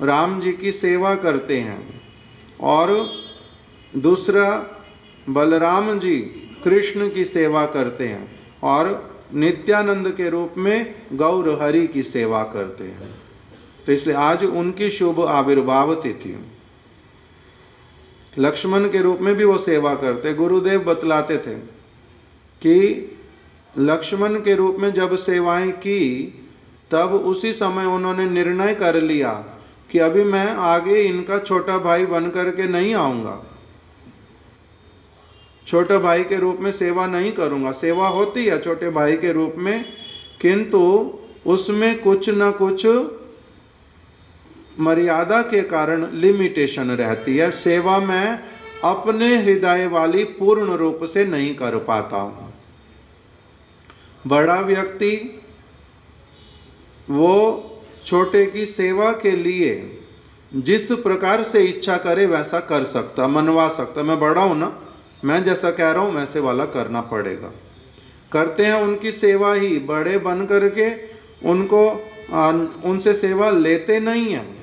राम जी की सेवा करते हैं। और दूसरा बलराम जी कृष्ण की सेवा करते हैं, और नित्यानंद के रूप में गौर हरि की सेवा करते हैं। तो इसलिए आज उनकी शुभ आविर्भाव तिथि। लक्ष्मण के रूप में भी वो सेवा करते। गुरुदेव बतलाते थे कि लक्ष्मण के रूप में जब सेवाएं की, तब उसी समय उन्होंने निर्णय कर लिया कि अभी मैं आगे इनका छोटा भाई बन करके नहीं आऊंगा, छोटे भाई के रूप में सेवा नहीं करूंगा। सेवा होती है छोटे भाई के रूप में, किंतु उसमें कुछ न कुछ मर्यादा के कारण लिमिटेशन रहती है। सेवा मैं अपने हृदय वाली पूर्ण रूप से नहीं कर पाता हूं। बड़ा व्यक्ति वो छोटे की सेवा के लिए जिस प्रकार से इच्छा करे वैसा कर सकता, मनवा सकता। मैं बड़ा हूं ना, मैं जैसा कह रहा हूं वैसे वाला करना पड़ेगा। करते हैं उनकी सेवा ही, बड़े बन करके उनसे सेवा लेते नहीं हैं।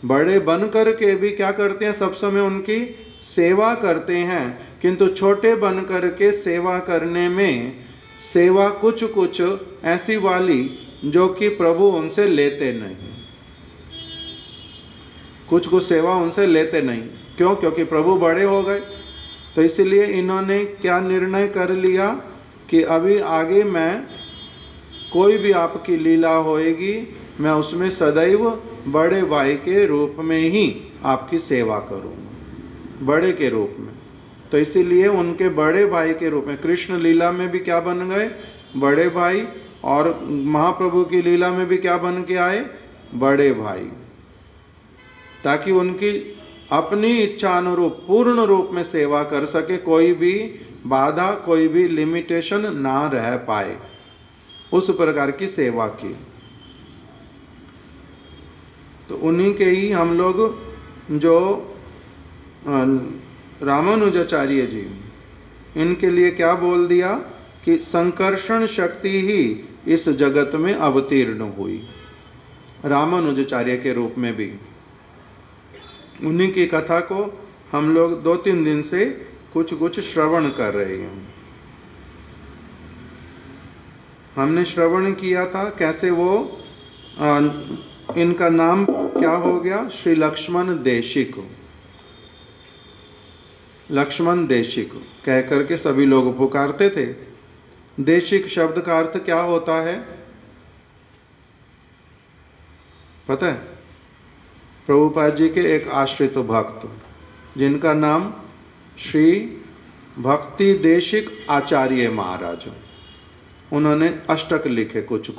बड़े बन करके भी क्या करते हैं, सब समय उनकी सेवा करते हैं, किंतु छोटे बन करके सेवा करने में सेवा कुछ कुछ ऐसी वाली जो कि प्रभु उनसे लेते नहीं। कुछ कुछ सेवा उनसे लेते नहीं। क्यों? क्योंकि प्रभु बड़े हो गए। तो इसलिए इन्होंने क्या निर्णय कर लिया कि अभी आगे मैं, कोई भी आपकी लीला होएगी, मैं उसमें सदैव बड़े भाई के रूप में ही आपकी सेवा करूँगा, बड़े के रूप में। तो इसीलिए उनके बड़े भाई के रूप में कृष्ण लीला में भी क्या बन गए, बड़े भाई, और महाप्रभु की लीला में भी क्या बन के आए, बड़े भाई, ताकि उनकी अपनी इच्छा अनुरूप पूर्ण रूप में सेवा कर सके, कोई भी बाधा, कोई भी लिमिटेशन ना रह पाए। उस प्रकार की सेवा की। तो उन्हीं के ही हम लोग जो रामानुजाचार्य जी, इनके लिए क्या बोल दिया कि संकर्षण शक्ति ही इस जगत में अवतीर्ण हुई, रामानुजाचार्य के रूप में भी। उन्हीं की कथा को हम लोग 2-3 दिन से कुछ श्रवण कर रहे हैं। हमने श्रवण किया था कैसे वो इनका नाम क्या हो गया, श्री लक्ष्मण देशिक। लक्ष्मण देशिक कह करके सभी लोग पुकारते थे। देशिक शब्द का अर्थ क्या होता है पता है? प्रभुपाद जी के एक आश्रित भक्त जिनका नाम श्री भक्ति देशिक आचार्य महाराज, उन्होंने अष्टक लिखे कुछ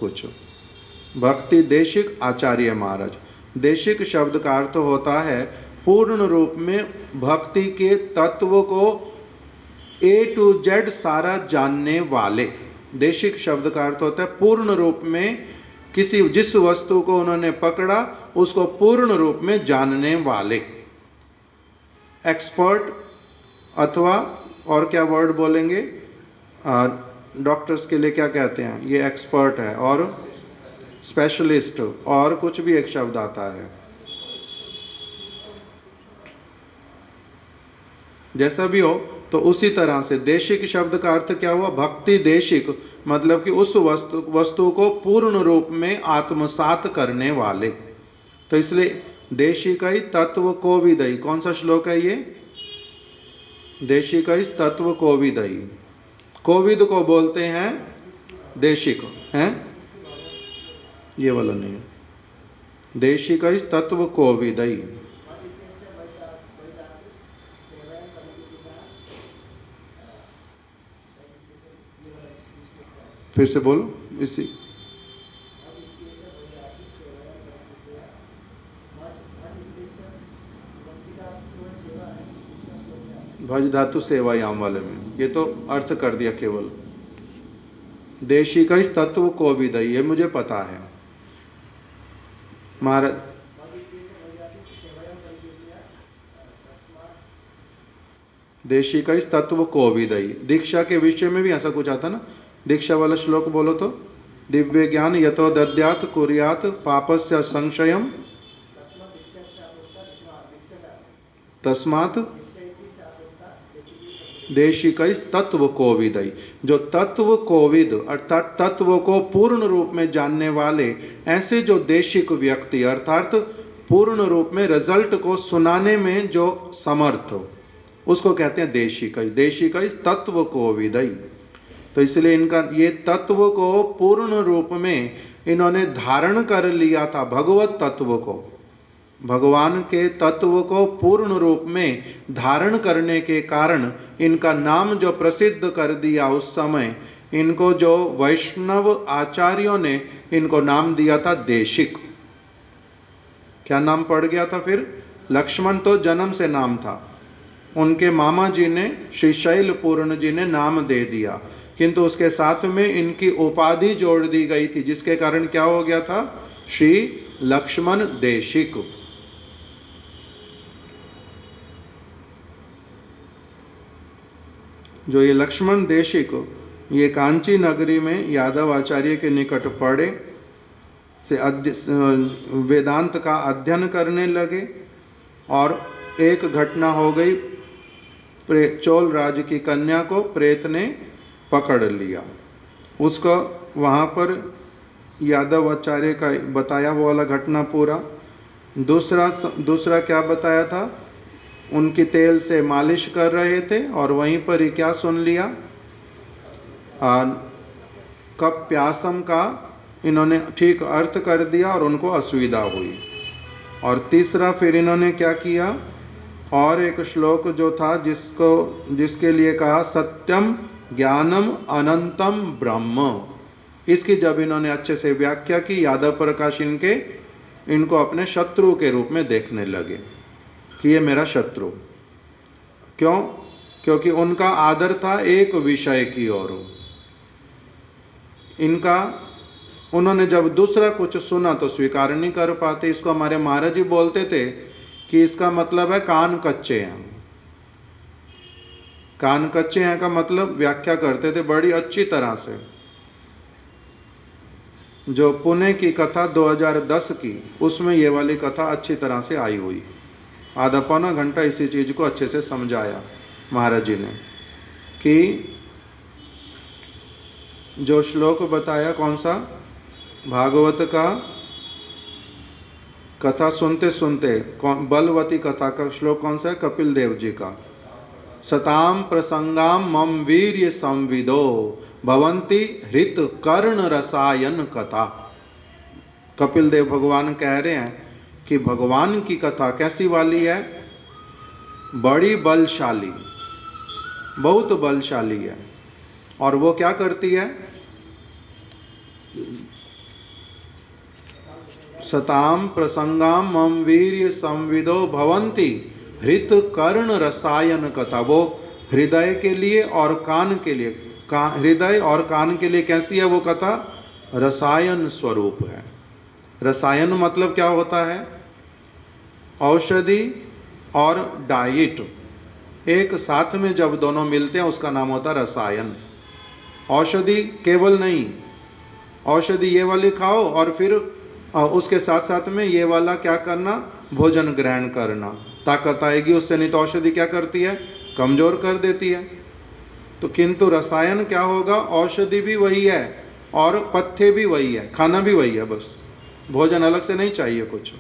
भक्ति देशिक आचार्य महाराज। देशिक शब्द का अर्थ होता है पूर्ण रूप में भक्ति के तत्व को A to Z सारा जानने वाले। देशिक शब्द का अर्थ होता है पूर्ण रूप में किसी जिस वस्तु को उन्होंने पकड़ा उसको पूर्ण रूप में जानने वाले। एक्सपर्ट अथवा और क्या वर्ड बोलेंगे, डॉक्टर्स के लिए क्या कहते हैं, ये एक्सपर्ट है, और स्पेशलिस्ट, और कुछ भी एक शब्द आता है। जैसा भी हो, तो उसी तरह से देशिक शब्द का अर्थ क्या हुआ, भक्ति देशिक, मतलब कि उस वस्तु को पूर्ण रूप में आत्मसात करने वाले। तो इसलिए देशिकई तत्व कोविदई, कौन सा श्लोक है ये, देशिकई तत्व कोविदई। कोविद को बोलते हैं देशिक, हैं ये वाला नहीं है, देशिकई तत्व कोविदई। फिर से बोलो इसी, भज धातु सेवायाम वाले में ये तो अर्थ कर दिया केवल। देशिक तत्व को भी दई, ये मुझे पता है महाराज। देशिक तत्व को भी दई, दीक्षा के विषय में भी ऐसा कुछ आता ना, दीक्षा वाला श्लोक बोलो तो, दिव्य ज्ञान यतो दद्यात कुर्यात पापस्य संशयम तस्मात् देशिक तत्व कोविदई। जो तत्व कोविद अर्थात तत्व को पूर्ण रूप में जानने वाले, ऐसे जो देशिक व्यक्ति अर्थात पूर्ण रूप में रिजल्ट को सुनाने में जो समर्थ हो उसको कहते हैं देशिक। देशिक तत्व कोविदई। तो इसलिए इनका ये तत्व को पूर्ण रूप में इन्होंने धारण कर लिया था, भगवत तत्व को, भगवान के तत्व को पूर्ण रूप में धारण करने के कारण इनका नाम जो प्रसिद्ध कर दिया उस समय, इनको जो वैष्णव आचार्यों ने इनको नाम दिया था देशिक। क्या नाम पड़ गया था फिर? लक्ष्मण तो जन्म से नाम था, उनके मामा जी ने श्री शैलपूर्ण जी ने नाम दे दिया, किंतु उसके साथ में इनकी उपाधि जोड़ दी गई थी, जिसके कारण क्या हो गया था, श्री लक्ष्मण देशिक। जो ये लक्ष्मण देशिक ये कांची नगरी में यादव आचार्य के निकट पड़े से वेदांत का अध्ययन करने लगे, और एक घटना हो गई, चोल राज की कन्या को प्रेत ने पकड़ लिया, उसको वहाँ पर यादव आचार्य का बताया वो वाला घटना पूरा। दूसरा क्या बताया था, उनकी तेल से मालिश कर रहे थे और वहीं पर ही क्या सुन लिया, कब प्यासम का इन्होंने ठीक अर्थ कर दिया और उनको असुविधा हुई। और तीसरा फिर इन्होंने क्या किया, और एक श्लोक जो था जिसके लिए कहा सत्यम ज्ञानम अनंतम ब्रह्म, इसकी जब इन्होंने अच्छे से व्याख्या की, यादव प्रकाश इनको अपने शत्रु के रूप में देखने लगे कि ये मेरा शत्रु। क्यों? क्योंकि उनका आदर था एक विषय की ओर, इनका उन्होंने जब दूसरा कुछ सुना तो स्वीकार नहीं कर पाते। इसको हमारे महाराज जी बोलते थे कि इसका मतलब है कान कच्चे हैं। कान कच्चे हैं का मतलब व्याख्या करते थे बड़ी अच्छी तरह से। जो पुणे की कथा 2010 की, उसमें ये वाली कथा अच्छी तरह से आई हुई। आधा पौना घंटा इसी चीज को अच्छे से समझाया महाराज जी ने कि जो श्लोक बताया कौन सा, भागवत का कथा सुनते सुनते बलवती कथा का श्लोक कौन सा है, कपिल देव जी का, सताम प्रसंगाम मम वीर्य संविदो भवंती हृत कर्ण रसायन कथा। कपिल देव भगवान कह रहे हैं कि भगवान की कथा कैसी वाली है, बड़ी बलशाली, बहुत बलशाली है। और वो क्या करती है, सताम प्रसंगाम मम वीर्य संविदो भवंती हृत कर्ण रसायन कथा। वो हृदय के लिए और कान के लिए, हृदय और कान के लिए कैसी है वो कथा, रसायन स्वरूप है। रसायन मतलब क्या होता है, औषधि और डाइट एक साथ में जब दोनों मिलते हैं उसका नाम होता है रसायन। औषधि केवल नहीं, औषधि ये वाली खाओ और फिर उसके साथ साथ में ये वाला क्या करना, भोजन ग्रहण करना, ताकत आएगी उससे, नहीं तो औषधि क्या करती है, कमजोर कर देती है। तो किंतु रसायन क्या होगा, औषधि भी वही है और पथ्य भी वही है, खाना भी वही है, बस भोजन अलग से नहीं चाहिए कुछ,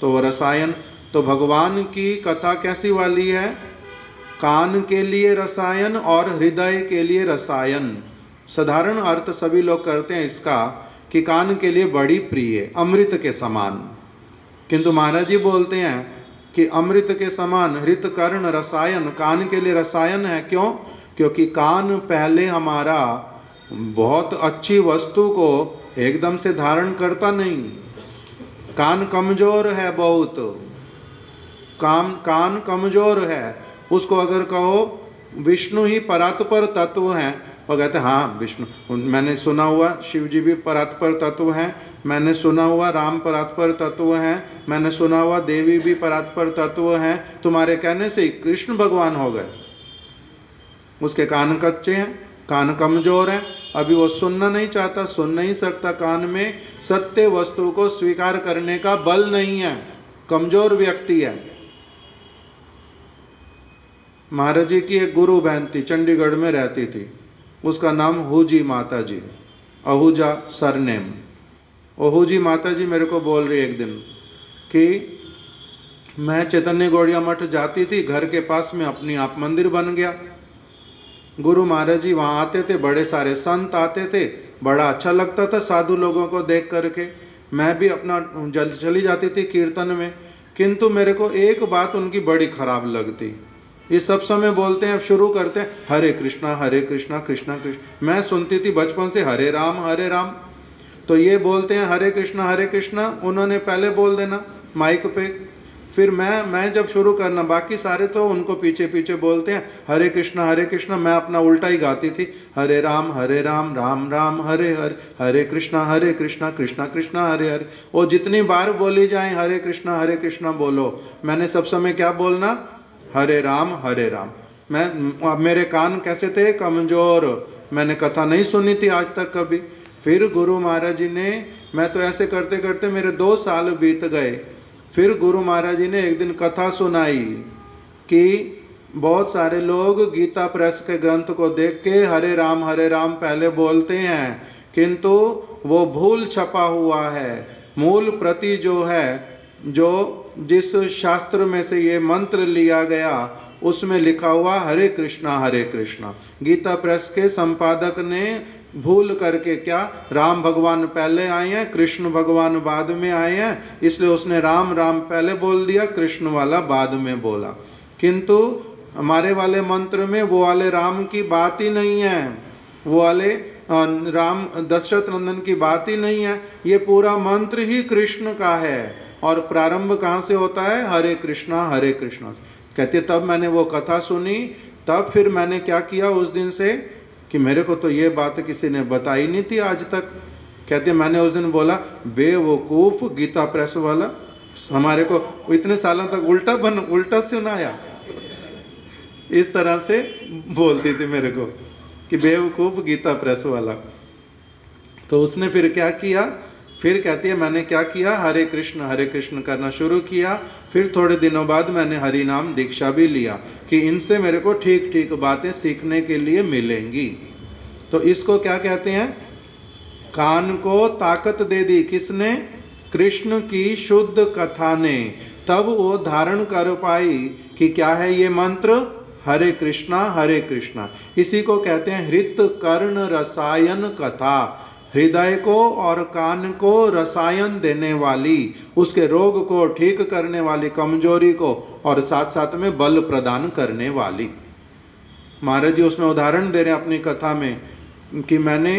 तो वो रसायन। तो भगवान की कथा कैसी वाली है, कान के लिए रसायन और हृदय के लिए रसायन। साधारण अर्थ सभी लोग करते हैं इसका कि कान के लिए बड़ी प्रिय, अमृत के समान, किंतु महाराज जी बोलते हैं कि अमृत के समान हृत कर्ण रसायन, कान के लिए रसायन है। क्यों, क्योंकि कान पहले हमारा बहुत अच्छी वस्तु को एकदम से धारण करता नहीं, कान कमजोर है बहुत, कान कमजोर है। उसको अगर कहो विष्णु ही परात्पर तत्व है, और कहते हैं हाँ विष्णु, मैंने सुना हुआ शिव जी भी परात्पर तत्व हैं, मैंने सुना हुआ राम परात्पर तत्व हैं, मैंने सुना हुआ देवी भी परात्पर तत्व हैं, तुम्हारे कहने से कृष्ण भगवान हो गए। उसके कान कच्चे हैं, कान कमजोर हैं, अभी वो सुनना नहीं चाहता, सुन नहीं सकता, कान में सत्य वस्तु को स्वीकार करने का बल नहीं है, कमजोर व्यक्ति है। महाराज जी की एक गुरु बहन थी, चंडीगढ़ में रहती थी, उसका नाम हूजी माता जी, आहूजा सरनेम। आहूजी माता जी मेरे को बोल रही एक दिन कि मैं चैतन्य गौड़िया मठ जाती थी, घर के पास में अपनी आप मंदिर बन गया, गुरु महाराज जी वहाँ आते थे, बड़े सारे संत आते थे, बड़ा अच्छा लगता था साधु लोगों को देख करके, मैं भी अपना चली जाती थी कीर्तन में। किंतु मेरे को एक बात उनकी बड़ी खराब लगती, ये सब समय बोलते हैं, अब शुरू करते हैं हरे कृष्णा कृष्णा कृष्ण। मैं सुनती थी बचपन से हरे राम, तो ये बोलते हैं हरे कृष्णा, उन्होंने पहले बोल देना माइक पे, फिर मैं जब शुरू करना, बाकी सारे तो उनको पीछे पीछे बोलते हैं हरे कृष्णा, मैं अपना उल्टा ही गाती थी, हरे राम राम राम हरे हरे, हरे कृष्णा कृष्णा कृष्णा हरे हरे। वो जितनी बार बोली जाए हरे कृष्णा बोलो, मैंने सब समय क्या बोलना, हरे राम। मैं, मेरे कान कैसे थे, कमजोर, मैंने कथा नहीं सुनी थी आज तक कभी। फिर गुरु महाराज जी ने, मैं तो ऐसे करते करते मेरे 2 साल बीत गए, फिर गुरु महाराज जी ने एक दिन कथा सुनाई कि बहुत सारे लोग गीता प्रेस के ग्रंथ को देख के हरे राम पहले बोलते हैं, किंतु वो भूल छपा हुआ है। मूल प्रति जो है, जो जिस शास्त्र में से ये मंत्र लिया गया उसमें लिखा हुआ हरे कृष्णा। गीता प्रेस के संपादक ने भूल करके क्या, राम भगवान पहले आए हैं, कृष्ण भगवान बाद में आए हैं, इसलिए उसने राम पहले बोल दिया, कृष्ण वाला बाद में बोला। किंतु हमारे वाले मंत्र में वो वाले राम की बात ही नहीं है, वो वाले राम दशरथ नंदन की बात ही नहीं है, ये पूरा मंत्र ही कृष्ण का है। और प्रारंभ कहाँ से होता है, हरे कृष्णा कहते। तब मैंने वो कथा सुनी, तब फिर मैंने क्या किया उस दिन से कि मेरे को तो ये बात किसी ने बताई नहीं थी आज तक। कहते मैंने उस दिन बोला, बेवकूफ़ गीता प्रेस वाला, हमारे को इतने सालों तक उल्टा सुनाया, इस तरह से बोलती थी मेरे को कि बेवकूफ़ गीता प्रेस वाला। तो उसने फिर क्या किया, फिर कहती है मैंने क्या किया, हरे कृष्ण करना शुरू किया। फिर थोड़े दिनों बाद मैंने हरि नाम दीक्षा भी लिया कि इनसे मेरे को ठीक ठीक बातें सीखने के लिए मिलेंगी। तो इसको क्या कहते हैं, कान को ताकत दे दी किसने, कृष्ण की शुद्ध कथा ने। तब वो धारण कर पाई कि क्या है ये मंत्र, हरे कृष्णा। इसी को कहते हैं हृत कर्ण रसायन कथा। हृदय को और कान को रसायन देने वाली, उसके रोग को ठीक करने वाली, कमजोरी को, और साथ साथ में बल प्रदान करने वाली। महाराज जी उसमें उदाहरण दे रहे हैं अपनी कथा में कि मैंने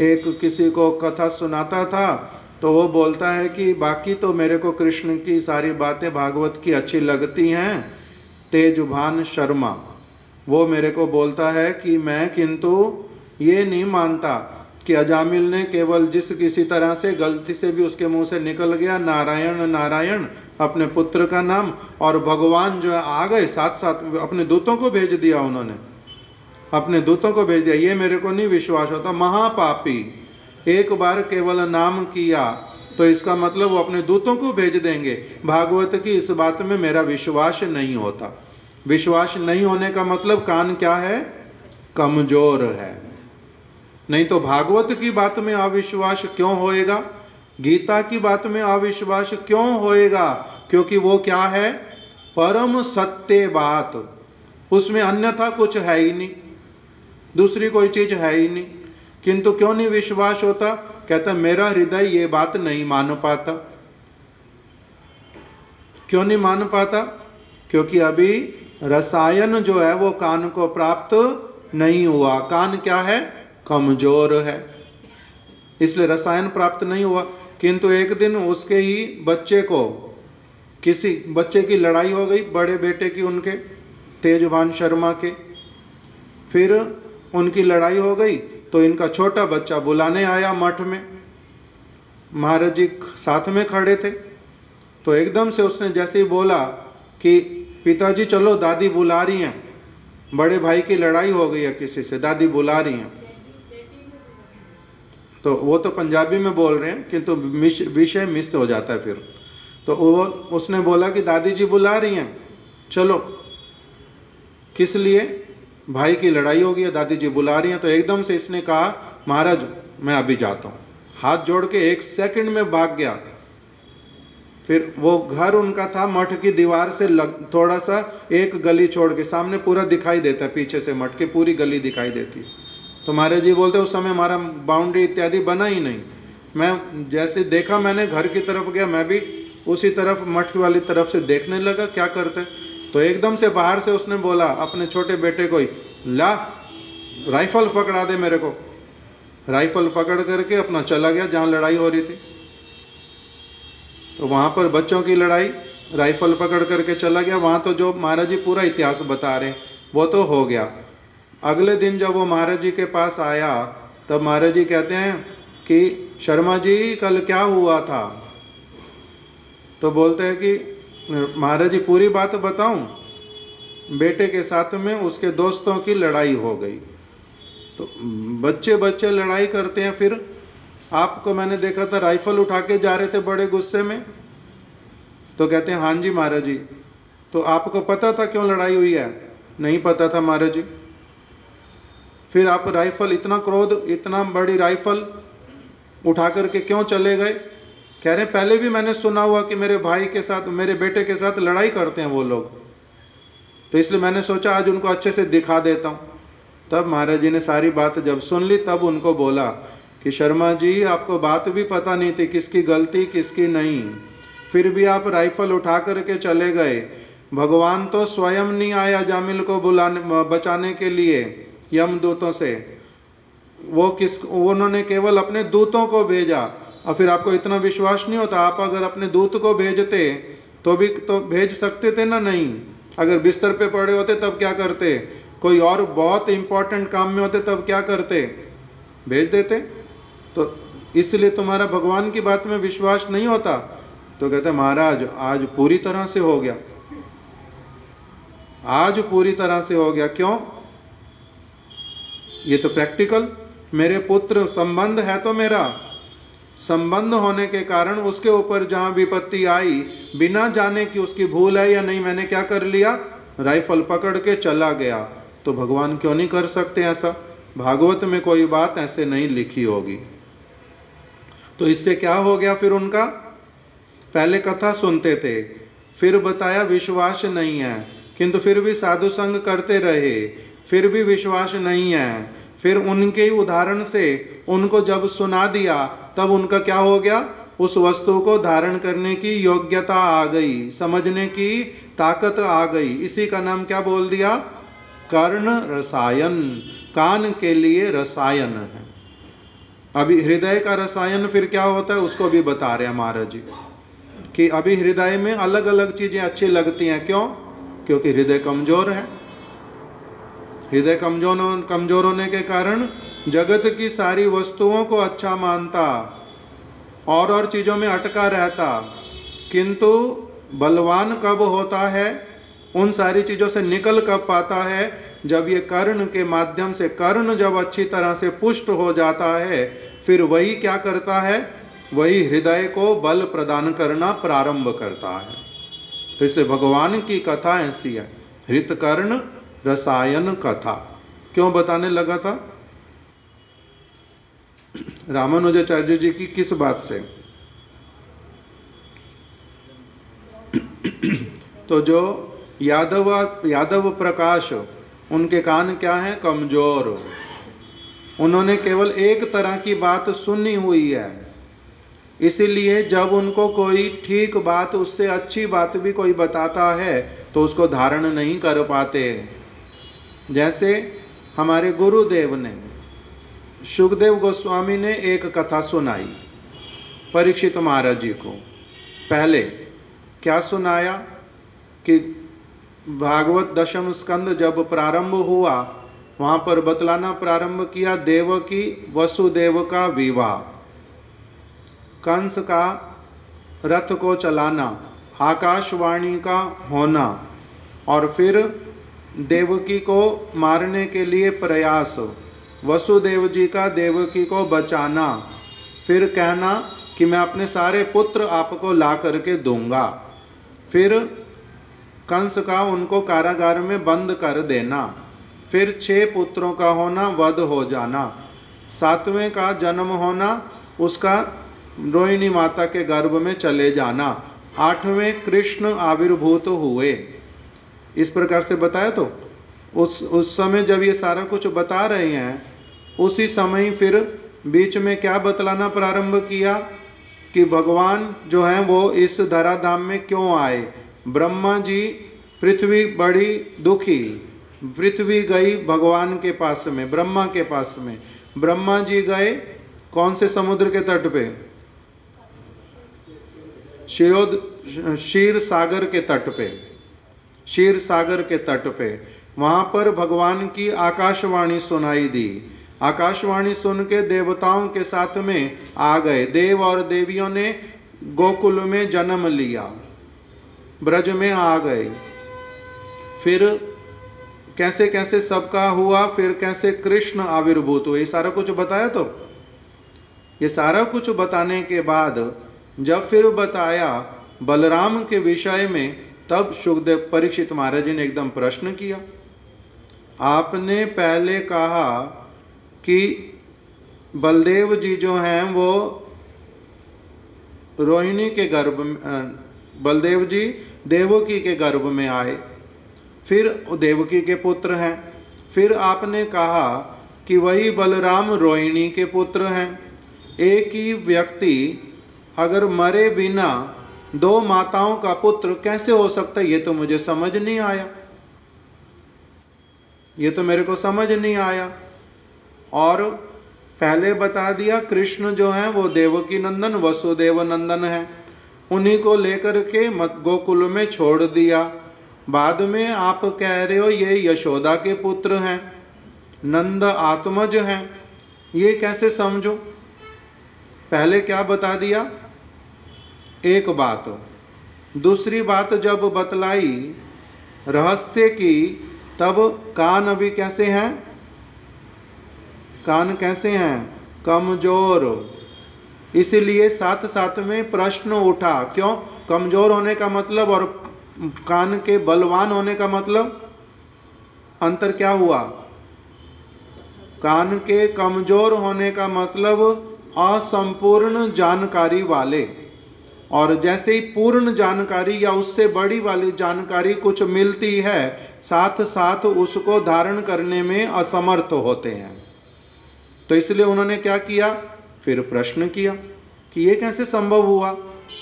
एक किसी को कथा सुनाता था तो वो बोलता है कि बाकी तो मेरे को कृष्ण की सारी बातें भागवत की अच्छी लगती हैं। तेजभान शर्मा वो मेरे को बोलता है कि मैं किंतु ये नहीं मानता कि अजामिल ने केवल जिस किसी तरह से गलती से भी उसके मुंह से निकल गया नारायण नारायण अपने पुत्र का नाम, और भगवान जो है आ गए साथ साथ, अपने दूतों को भेज दिया, उन्होंने अपने दूतों को भेज दिया, ये मेरे को नहीं विश्वास होता। महापापी, एक बार केवल नाम किया तो इसका मतलब वो अपने दूतों को भेज देंगे। भागवत की इस बात में मेरा विश्वास नहीं होता। विश्वास नहीं होने का मतलब कान क्या है, कमजोर है। नहीं तो भागवत की बात में अविश्वास क्यों होएगा, गीता की बात में अविश्वास क्यों होएगा, क्योंकि वो क्या है, परम सत्य बात, उसमें अन्यथा कुछ है ही नहीं, दूसरी कोई चीज है ही नहीं। किंतु क्यों नहीं विश्वास होता, कहता मेरा हृदय ये बात नहीं मान पाता। क्यों नहीं मान पाता, क्योंकि अभी रसायन जो है वो कान को प्राप्त नहीं हुआ। कान क्या है, कमजोर है, इसलिए रसायन प्राप्त नहीं हुआ। किंतु एक दिन उसके ही बच्चे को, किसी बच्चे की लड़ाई हो गई, बड़े बेटे की, उनके तेजभान शर्मा के। फिर उनकी लड़ाई हो गई तो इनका छोटा बच्चा बुलाने आया मठ में। महाराज जी साथ में खड़े थे तो एकदम से उसने जैसे ही बोला कि पिताजी चलो दादी बुला रही हैं, बड़े भाई की लड़ाई हो गई है किसी से, दादी बुला रही हैं। तो वो तो पंजाबी में बोल रहे हैं किंतु विषय मिस हो जाता है फिर। तो वो उसने बोला कि दादी जी बुला रही हैं, चलो। किस लिए, भाई की लड़ाई हो गई है, दादी जी बुला रही हैं। तो एकदम से इसने कहा महाराज मैं अभी जाता हूँ, हाथ जोड़ के 1 सेकंड में भाग गया। फिर वो घर उनका था मठ की दीवार से थोड़ा सा एक गली छोड़ के, सामने पूरा दिखाई देता है, पीछे से मठ की पूरी गली दिखाई देती। तो महाराज जी बोलते उस समय हमारा बाउंड्री इत्यादि बना ही नहीं। मैं जैसे देखा, मैंने घर की तरफ गया, मैं भी उसी तरफ मठ वाली तरफ से देखने लगा क्या करते। तो एकदम से बाहर से उसने बोला अपने छोटे बेटे को ही, ला राइफल पकड़ा दे मेरे को। राइफल पकड़ करके अपना चला गया जहाँ लड़ाई हो रही थी। तो वहाँ पर बच्चों की लड़ाई, राइफल पकड़ करके चला गया। वहाँ तो जो महाराज जी पूरा इतिहास बता रहे वो तो हो गया। अगले दिन जब वो महाराज जी के पास आया तब महाराज जी कहते हैं कि शर्मा जी कल क्या हुआ था। तो बोलते हैं कि महाराज जी पूरी बात बताऊं, बेटे के साथ में उसके दोस्तों की लड़ाई हो गई। तो बच्चे लड़ाई करते हैं। फिर आपको मैंने देखा था राइफल उठा के जा रहे थे बड़े गुस्से में। तो कहते हैं हाँ जी महाराज जी। तो आपको पता था क्यों लड़ाई हुई है? नहीं पता था महाराज जी। फिर आप राइफल, इतना क्रोध, इतना बड़ी राइफल उठा करके क्यों चले गए? कह रहे पहले भी मैंने सुना हुआ कि मेरे भाई के साथ, मेरे बेटे के साथ लड़ाई करते हैं वो लोग, तो इसलिए मैंने सोचा आज उनको अच्छे से दिखा देता हूँ। तब महाराज जी ने सारी बात जब सुन ली तब उनको बोला कि शर्मा जी आपको बात भी पता नहीं थी किसकी गलती किसकी नहीं, फिर भी आप राइफल उठा करके चले गए। भगवान तो स्वयं नहीं आया जामिल को बचाने के लिए यमदूतों से, उन्होंने केवल अपने दूतों को भेजा। और फिर आपको इतना विश्वास नहीं होता, आप अगर अपने दूत को भेजते तो भी तो भेज सकते थे ना? नहीं, अगर बिस्तर पे पड़े होते तब क्या करते? कोई और बहुत इंपॉर्टेंट काम में होते तब क्या करते? भेज देते। तो इसलिए तुम्हारा भगवान की बात में विश्वास नहीं होता। तो कहते महाराज आज पूरी तरह से हो गया, आज पूरी तरह से हो गया। क्यों? ये तो प्रैक्टिकल, मेरे पुत्र संबंध है तो मेरा संबंध होने के कारण उसके ऊपर जहाँ विपत्ति आई, बिना जाने कि उसकी भूल है या नहीं, मैंने क्या कर लिया, राइफल पकड़ के चला गया। तो भगवान क्यों नहीं कर सकते ऐसा? भागवत में कोई बात ऐसे नहीं लिखी होगी। तो इससे क्या हो गया फिर उनका? पहले कथा सुनते थे, फिर बताया विश्वास नहीं है, किंतु फिर भी साधु संग करते रहे, फिर भी विश्वास नहीं है। फिर उनके ही उदाहरण से उनको जब सुना दिया, तब उनका क्या हो गया? उस वस्तु को धारण करने की योग्यता आ गई, समझने की ताकत आ गई। इसी का नाम क्या बोल दिया? कर्ण रसायन। कान के लिए रसायन है। अभी हृदय का रसायन फिर क्या होता है उसको भी बता रहे हैं महाराज जी, कि अभी हृदय में अलग अलग चीजें अच्छी लगती हैं। क्यों? क्योंकि हृदय कमजोर है। हृदय कमजोर होने के कारण जगत की सारी वस्तुओं को अच्छा मानता और चीजों में अटका रहता। किंतु बलवान कब होता है, उन सारी चीजों से निकल कब पाता है? जब ये कर्ण के माध्यम से, कर्ण जब अच्छी तरह से पुष्ट हो जाता है, फिर वही क्या करता है? वही हृदय को बल प्रदान करना प्रारंभ करता है। तो इसलिए भगवान की कथा ऐसी है, हृतकर्ण रसायन कथा। क्यों बताने लगा था? रामानुजाचार्य जी की किस बात से? तो जो यादव प्रकाश, उनके कान क्या है? कमजोर। उन्होंने केवल एक तरह की बात सुनी हुई है, इसीलिए जब उनको कोई ठीक बात, उससे अच्छी बात भी कोई बताता है तो उसको धारण नहीं कर पाते। जैसे हमारे गुरुदेव ने, शुकदेव गोस्वामी ने एक कथा सुनाई परीक्षित महाराज जी को। पहले क्या सुनाया कि भागवत दशम स्कंद जब प्रारंभ हुआ, वहाँ पर बतलाना प्रारंभ किया देवकी वसुदेव का विवाह, कंस का रथ को चलाना, आकाशवाणी का होना, और फिर देवकी को मारने के लिए प्रयास, वसुदेव जी का देवकी को बचाना, फिर कहना कि मैं अपने सारे पुत्र आपको ला करके दूंगा, फिर कंस का उनको कारागार में बंद कर देना, फिर 6 पुत्रों का होना, वध हो जाना, 7वें का जन्म होना, उसका रोहिणी माता के गर्भ में चले जाना, 8वें कृष्ण आविर्भूत हुए। इस प्रकार से बताया। तो उस समय जब ये सारा कुछ बता रहे हैं, उसी समय फिर बीच में क्या बतलाना प्रारंभ किया कि भगवान जो हैं वो इस धराधाम में क्यों आए। ब्रह्मा जी, पृथ्वी बड़ी दुखी, पृथ्वी गई भगवान के पास में, ब्रह्मा के पास में। ब्रह्मा जी गए कौन से समुद्र के तट पे? क्षीर सागर के तट पे, क्षीर सागर के तट पे। वहाँ पर भगवान की आकाशवाणी सुनाई दी। आकाशवाणी सुन के देवताओं के साथ में आ गए। देव और देवियों ने गोकुल में जन्म लिया, ब्रज में आ गए। फिर कैसे कैसे सबका हुआ, फिर कैसे कृष्ण आविर्भूत हुए, ये सारा कुछ बताया। तो ये सारा कुछ बताने के बाद जब फिर बताया बलराम के विषय में, तब शुकदेव परीक्षित महाराज जी ने एकदम प्रश्न किया। आपने पहले कहा कि बलदेव जी जो हैं वो रोहिणी के गर्भ में, बलदेव जी देवकी के गर्भ में आए, फिर देवकी के पुत्र हैं। फिर आपने कहा कि वही बलराम रोहिणी के पुत्र हैं। एक ही व्यक्ति अगर मरे बिना 2 माताओं का पुत्र कैसे हो सकता है? ये तो मुझे समझ नहीं आया, ये तो मेरे को समझ नहीं आया। और पहले बता दिया कृष्ण जो हैं वो देवकी नंदन वसुदेव नंदन हैं, उन्हीं को लेकर के गोकुल में छोड़ दिया। बाद में आप कह रहे हो ये यशोदा के पुत्र हैं, नंद आत्मज हैं, ये कैसे समझो? पहले क्या बता दिया? एक बात। दूसरी बात जब बतलाई रहस्य की, तब कान अभी कैसे हैं? कान कैसे हैं? कमजोर। इसीलिए साथ साथ में प्रश्न उठा, क्यों? कमजोर होने का मतलब और कान के बलवान होने का मतलब अंतर क्या हुआ? कान के कमजोर होने का मतलब असंपूर्ण जानकारी वाले, और जैसे ही पूर्ण जानकारी या उससे बड़ी वाली जानकारी कुछ मिलती है, साथ साथ उसको धारण करने में असमर्थ होते हैं। तो इसलिए उन्होंने क्या किया? फिर प्रश्न किया कि ये कैसे संभव हुआ।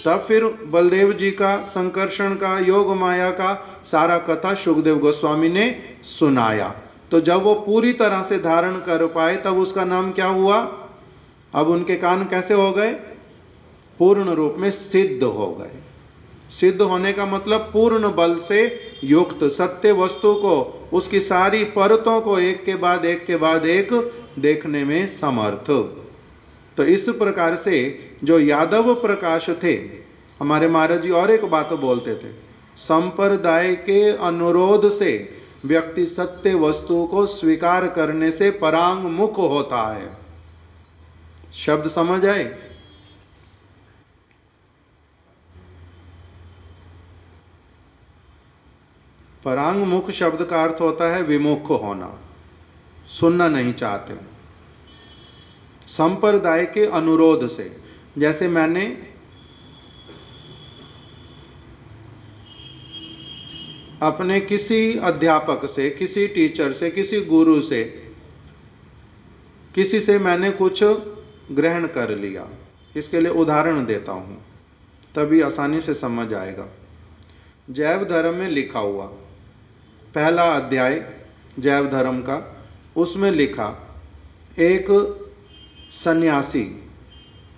तब फिर बलदेव जी का, संकर्षण का, योग माया का सारा कथा सुखदेव गोस्वामी ने सुनाया। तो जब वो पूरी तरह से धारण कर पाए तब उसका नाम क्या हुआ? अब उनके कान कैसे हो गए? पूर्ण रूप में सिद्ध हो गए। सिद्ध होने का मतलब पूर्ण बल से युक्त, सत्य वस्तु को, उसकी सारी परतों को एक के बाद एक के बाद एक देखने में समर्थ। तो इस प्रकार से जो यादव प्रकाश थे, हमारे महाराज जी और एक बात बोलते थे, संप्रदाय के अनुरोध से व्यक्ति सत्य वस्तु को स्वीकार करने से परांग मुख होता है। शब्द समझ आए? परांग मुख शब्द का अर्थ होता है विमुख होना, सुनना नहीं चाहते। संप्रदाय के अनुरोध से, जैसे मैंने अपने किसी अध्यापक से, किसी टीचर से, किसी गुरु से, किसी से मैंने कुछ ग्रहण कर लिया। इसके लिए उदाहरण देता हूँ, तभी आसानी से समझ आएगा। जैव धर्म में लिखा हुआ पहला अध्याय जैव धर्म का, उसमें लिखा एक सन्यासी,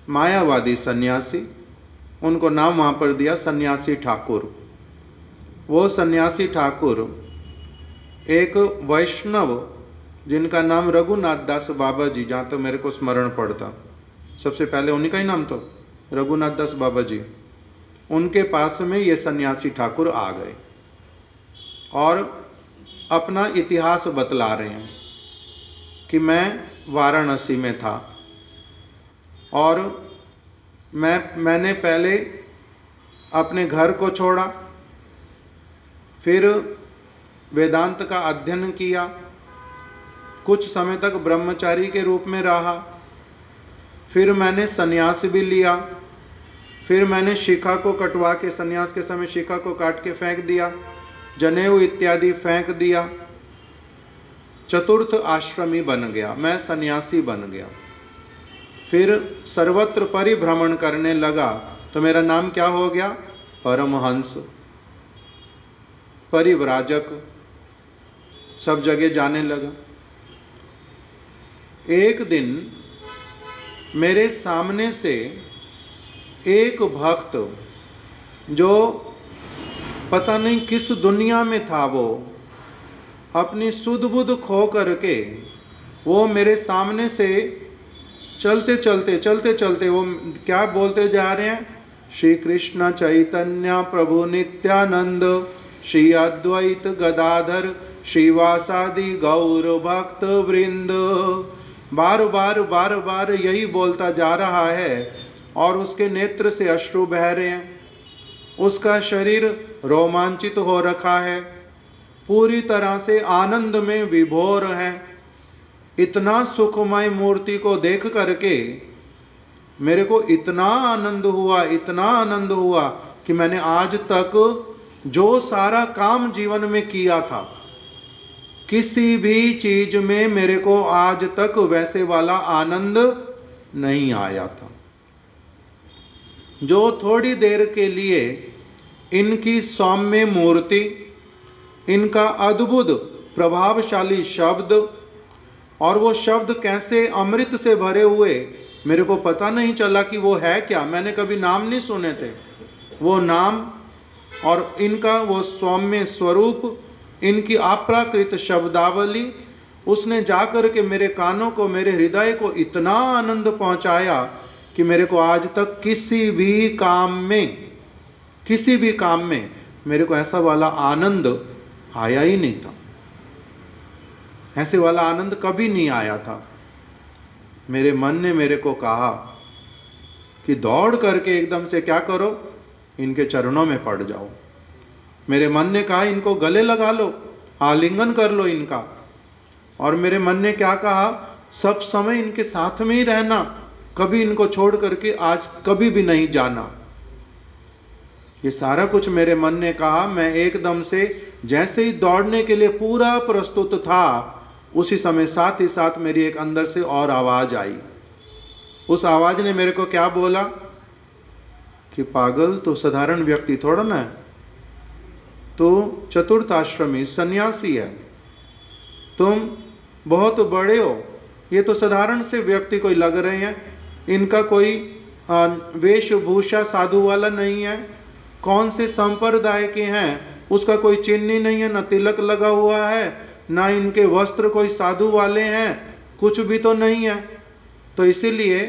मायावादी सन्यासी, उनको नाम वहाँ पर दिया सन्यासी ठाकुर। वो सन्यासी ठाकुर एक वैष्णव जिनका नाम रघुनाथ दास बाबा जी, जहाँ तक तो मेरे को स्मरण पड़ता, सबसे पहले उन्हीं का ही नाम तो रघुनाथ दास बाबा जी, उनके पास में ये सन्यासी ठाकुर आ गए और अपना इतिहास बतला रहे हैं कि मैं वाराणसी में था और मैंने पहले अपने घर को छोड़ा, फिर वेदांत का अध्ययन किया, कुछ समय तक ब्रह्मचारी के रूप में रहा, फिर मैंने सन्यास भी लिया, फिर मैंने शिखा को कटवा के, सन्यास के समय शिखा को काट के फेंक दिया, जनेऊ इत्यादि फेंक दिया, चतुर्थ आश्रमी बन गया, मैं सन्यासी बन गया। फिर सर्वत्र परिभ्रमण करने लगा, तो मेरा नाम क्या हो गया? परमहंस, परिव्राजक, सब जगह जाने लगा। एक दिन मेरे सामने से एक भक्त, जो पता नहीं किस दुनिया में था, वो अपनी सुध बुध खो करके वो मेरे सामने से चलते चलते वो क्या बोलते जा रहे हैं? श्री कृष्ण चैतन्य प्रभु नित्यानंद, श्री अद्वैत गदाधर श्रीवासादि गौर भक्त वृंद, बार बार यही बोलता जा रहा है और उसके नेत्र से अश्रु बह रहे हैं, उसका शरीर रोमांचित हो रखा है, पूरी तरह से आनंद में विभोर है। इतना सुखमय मूर्ति को देख करके मेरे को इतना आनंद हुआ कि मैंने आज तक जो सारा काम जीवन में किया था, किसी भी चीज में मेरे को आज तक वैसे वाला आनंद नहीं आया था। जो थोड़ी देर के लिए इनकी सौम्य मूर्ति, इनका अद्भुत प्रभावशाली शब्द, और वो शब्द कैसे अमृत से भरे हुए, मेरे को पता नहीं चला कि वो है क्या। मैंने कभी नाम नहीं सुने थे। वो नाम और इनका वो सौम्य स्वरूप, इनकी अप्राकृत शब्दावली, उसने जाकर के मेरे कानों को, मेरे हृदय को इतना आनंद पहुंचाया कि मेरे को आज तक किसी भी काम में मेरे को ऐसा वाला आनंद आया ही नहीं था। ऐसे वाला आनंद कभी नहीं आया था। मेरे मन ने मेरे को कहा कि दौड़ करके एकदम से क्या करो, इनके चरणों में पड़ जाओ। मेरे मन ने कहा इनको गले लगा लो, आलिंगन कर लो इनका। और मेरे मन ने क्या कहा, सब समय इनके साथ में ही रहना, कभी इनको छोड़ करके आज कभी भी नहीं जाना। ये सारा कुछ मेरे मन ने कहा। मैं एकदम से जैसे ही दौड़ने के लिए पूरा प्रस्तुत था, उसी समय साथ ही साथ मेरी एक अंदर से और आवाज आई। उस आवाज ने मेरे को क्या बोला कि पागल, तो साधारण व्यक्ति थोड़ा ना है, तो चतुर्थ आश्रमी सन्यासी है, तुम बहुत बड़े हो, ये तो साधारण से व्यक्ति कोई लग रहे हैं, इनका कोई वेशभूषा साधु वाला नहीं है, कौन से संप्रदाय के हैं उसका कोई चिन्ह ही नहीं है, न तिलक लगा हुआ है, ना इनके वस्त्र कोई साधु वाले हैं, कुछ भी तो नहीं है। तो इसीलिए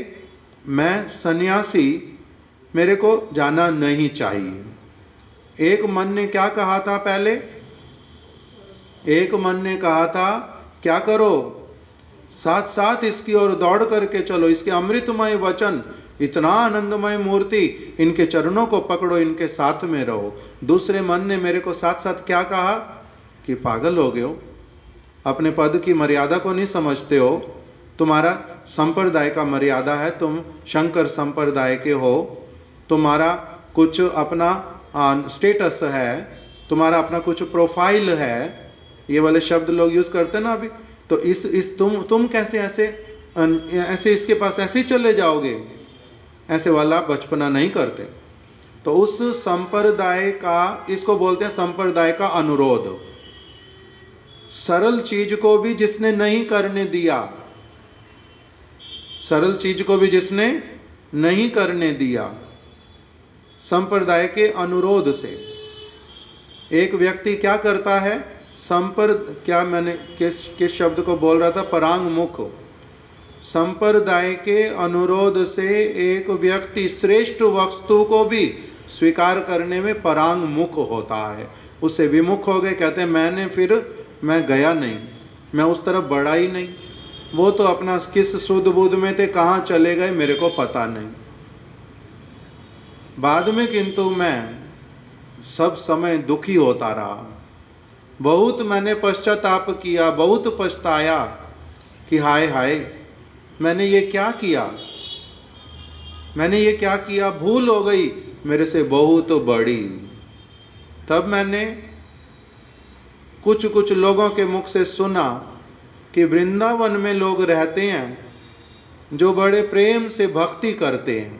मैं सन्यासी, मेरे को जाना नहीं चाहिए। एक मन ने क्या कहा था पहले, एक मन ने कहा था क्या करो, साथ साथ इसकी ओर दौड़ करके चलो, इसके अमृतमय वचन, इतना आनंदमय मूर्ति, इनके चरणों को पकड़ो, इनके साथ में रहो। दूसरे मन ने मेरे को साथ साथ क्या कहा कि पागल हो गए हो, अपने पद की मर्यादा को नहीं समझते हो, तुम्हारा संप्रदाय का मर्यादा है, तुम शंकर संप्रदाय के हो, तुम्हारा कुछ अपना स्टेटस है, तुम्हारा अपना कुछ प्रोफाइल है, ये वाले शब्द लोग यूज करते हैं ना अभी। तो इस तुम कैसे ऐसे इसके पास ऐसे ही चले जाओगे, ऐसे वाला बचपना नहीं करते। तो उस संप्रदाय का, इसको बोलते हैं संप्रदाय का अनुरोध। सरल चीज को भी जिसने नहीं करने दिया, सरल चीज को भी जिसने नहीं करने दिया, संप्रदाय के अनुरोध से एक व्यक्ति क्या करता है, क्या मैंने किस शब्द को बोल रहा था, परांगमुख। संप्रदाय के अनुरोध से एक व्यक्ति श्रेष्ठ वस्तु को भी स्वीकार करने में परांगमुख होता है। उससे विमुख हो गए, कहते हैं मैं गया नहीं, मैं उस तरफ बढ़ा ही नहीं, वो तो अपना किस शुद्ध बुद्ध में थे, कहाँ चले गए मेरे को पता नहीं। बाद में किंतु मैं सब समय दुखी होता रहा, बहुत मैंने पश्चाताप किया, बहुत पछताया कि हाय हाय मैंने ये क्या किया, मैंने ये क्या किया, भूल हो गई मेरे से बहुत बड़ी। तब मैंने कुछ लोगों के मुख से सुना कि वृंदावन में लोग रहते हैं जो बड़े प्रेम से भक्ति करते हैं।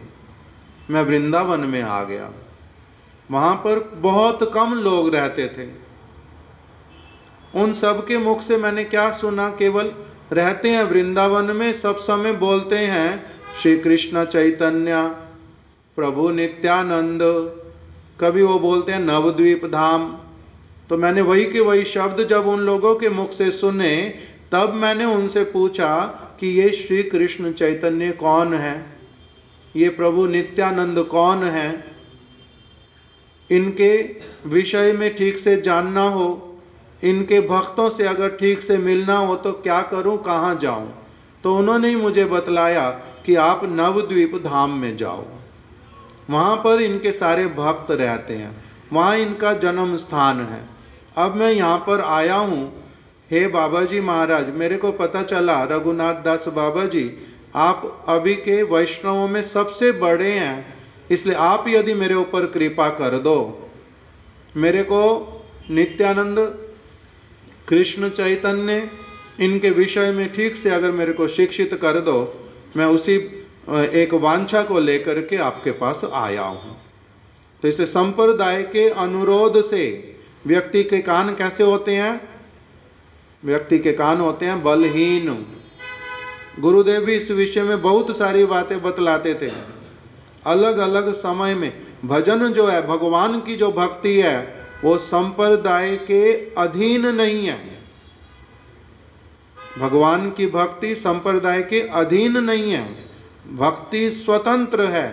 मैं वृंदावन में आ गया, वहाँ पर बहुत कम लोग रहते थे। उन सब के मुख से मैंने क्या सुना, केवल रहते हैं वृंदावन में, सब समय बोलते हैं श्री कृष्ण चैतन्य प्रभु नित्यानंद, कभी वो बोलते हैं नवद्वीप धाम। तो मैंने वही के वही शब्द जब उन लोगों के मुख से सुने, तब मैंने उनसे पूछा कि ये श्री कृष्ण चैतन्य कौन है, ये प्रभु नित्यानंद कौन है, इनके विषय में ठीक से जानना हो, इनके भक्तों से अगर ठीक से मिलना हो तो क्या करूं, कहाँ जाऊं। तो उन्होंने ही मुझे बतलाया कि आप नवद्वीप धाम में जाओ, वहाँ पर इनके सारे भक्त रहते हैं, वहाँ इनका जन्म स्थान है। अब मैं यहाँ पर आया हूँ, हे बाबा जी महाराज, मेरे को पता चला रघुनाथ दास बाबा जी आप अभी के वैष्णवों में सबसे बड़े हैं, इसलिए आप यदि मेरे ऊपर कृपा कर दो, मेरे को नित्यानंद कृष्ण चैतन्य इनके विषय में ठीक से अगर मेरे को शिक्षित कर दो, मैं उसी एक वांछा को लेकर के आपके पास आया हूँ। तो इसलिए संप्रदाय के अनुरोध से व्यक्ति के कान कैसे होते हैं, व्यक्ति के कान होते हैं बलहीन। गुरुदेव भी इस विषय में बहुत सारी बातें बतलाते थे। अलग अलग समय में भजन जो है, भगवान की जो भक्ति है, वो संप्रदाय के अधीन नहीं है। भगवान की भक्ति संप्रदाय के अधीन नहीं है, भक्ति स्वतंत्र है।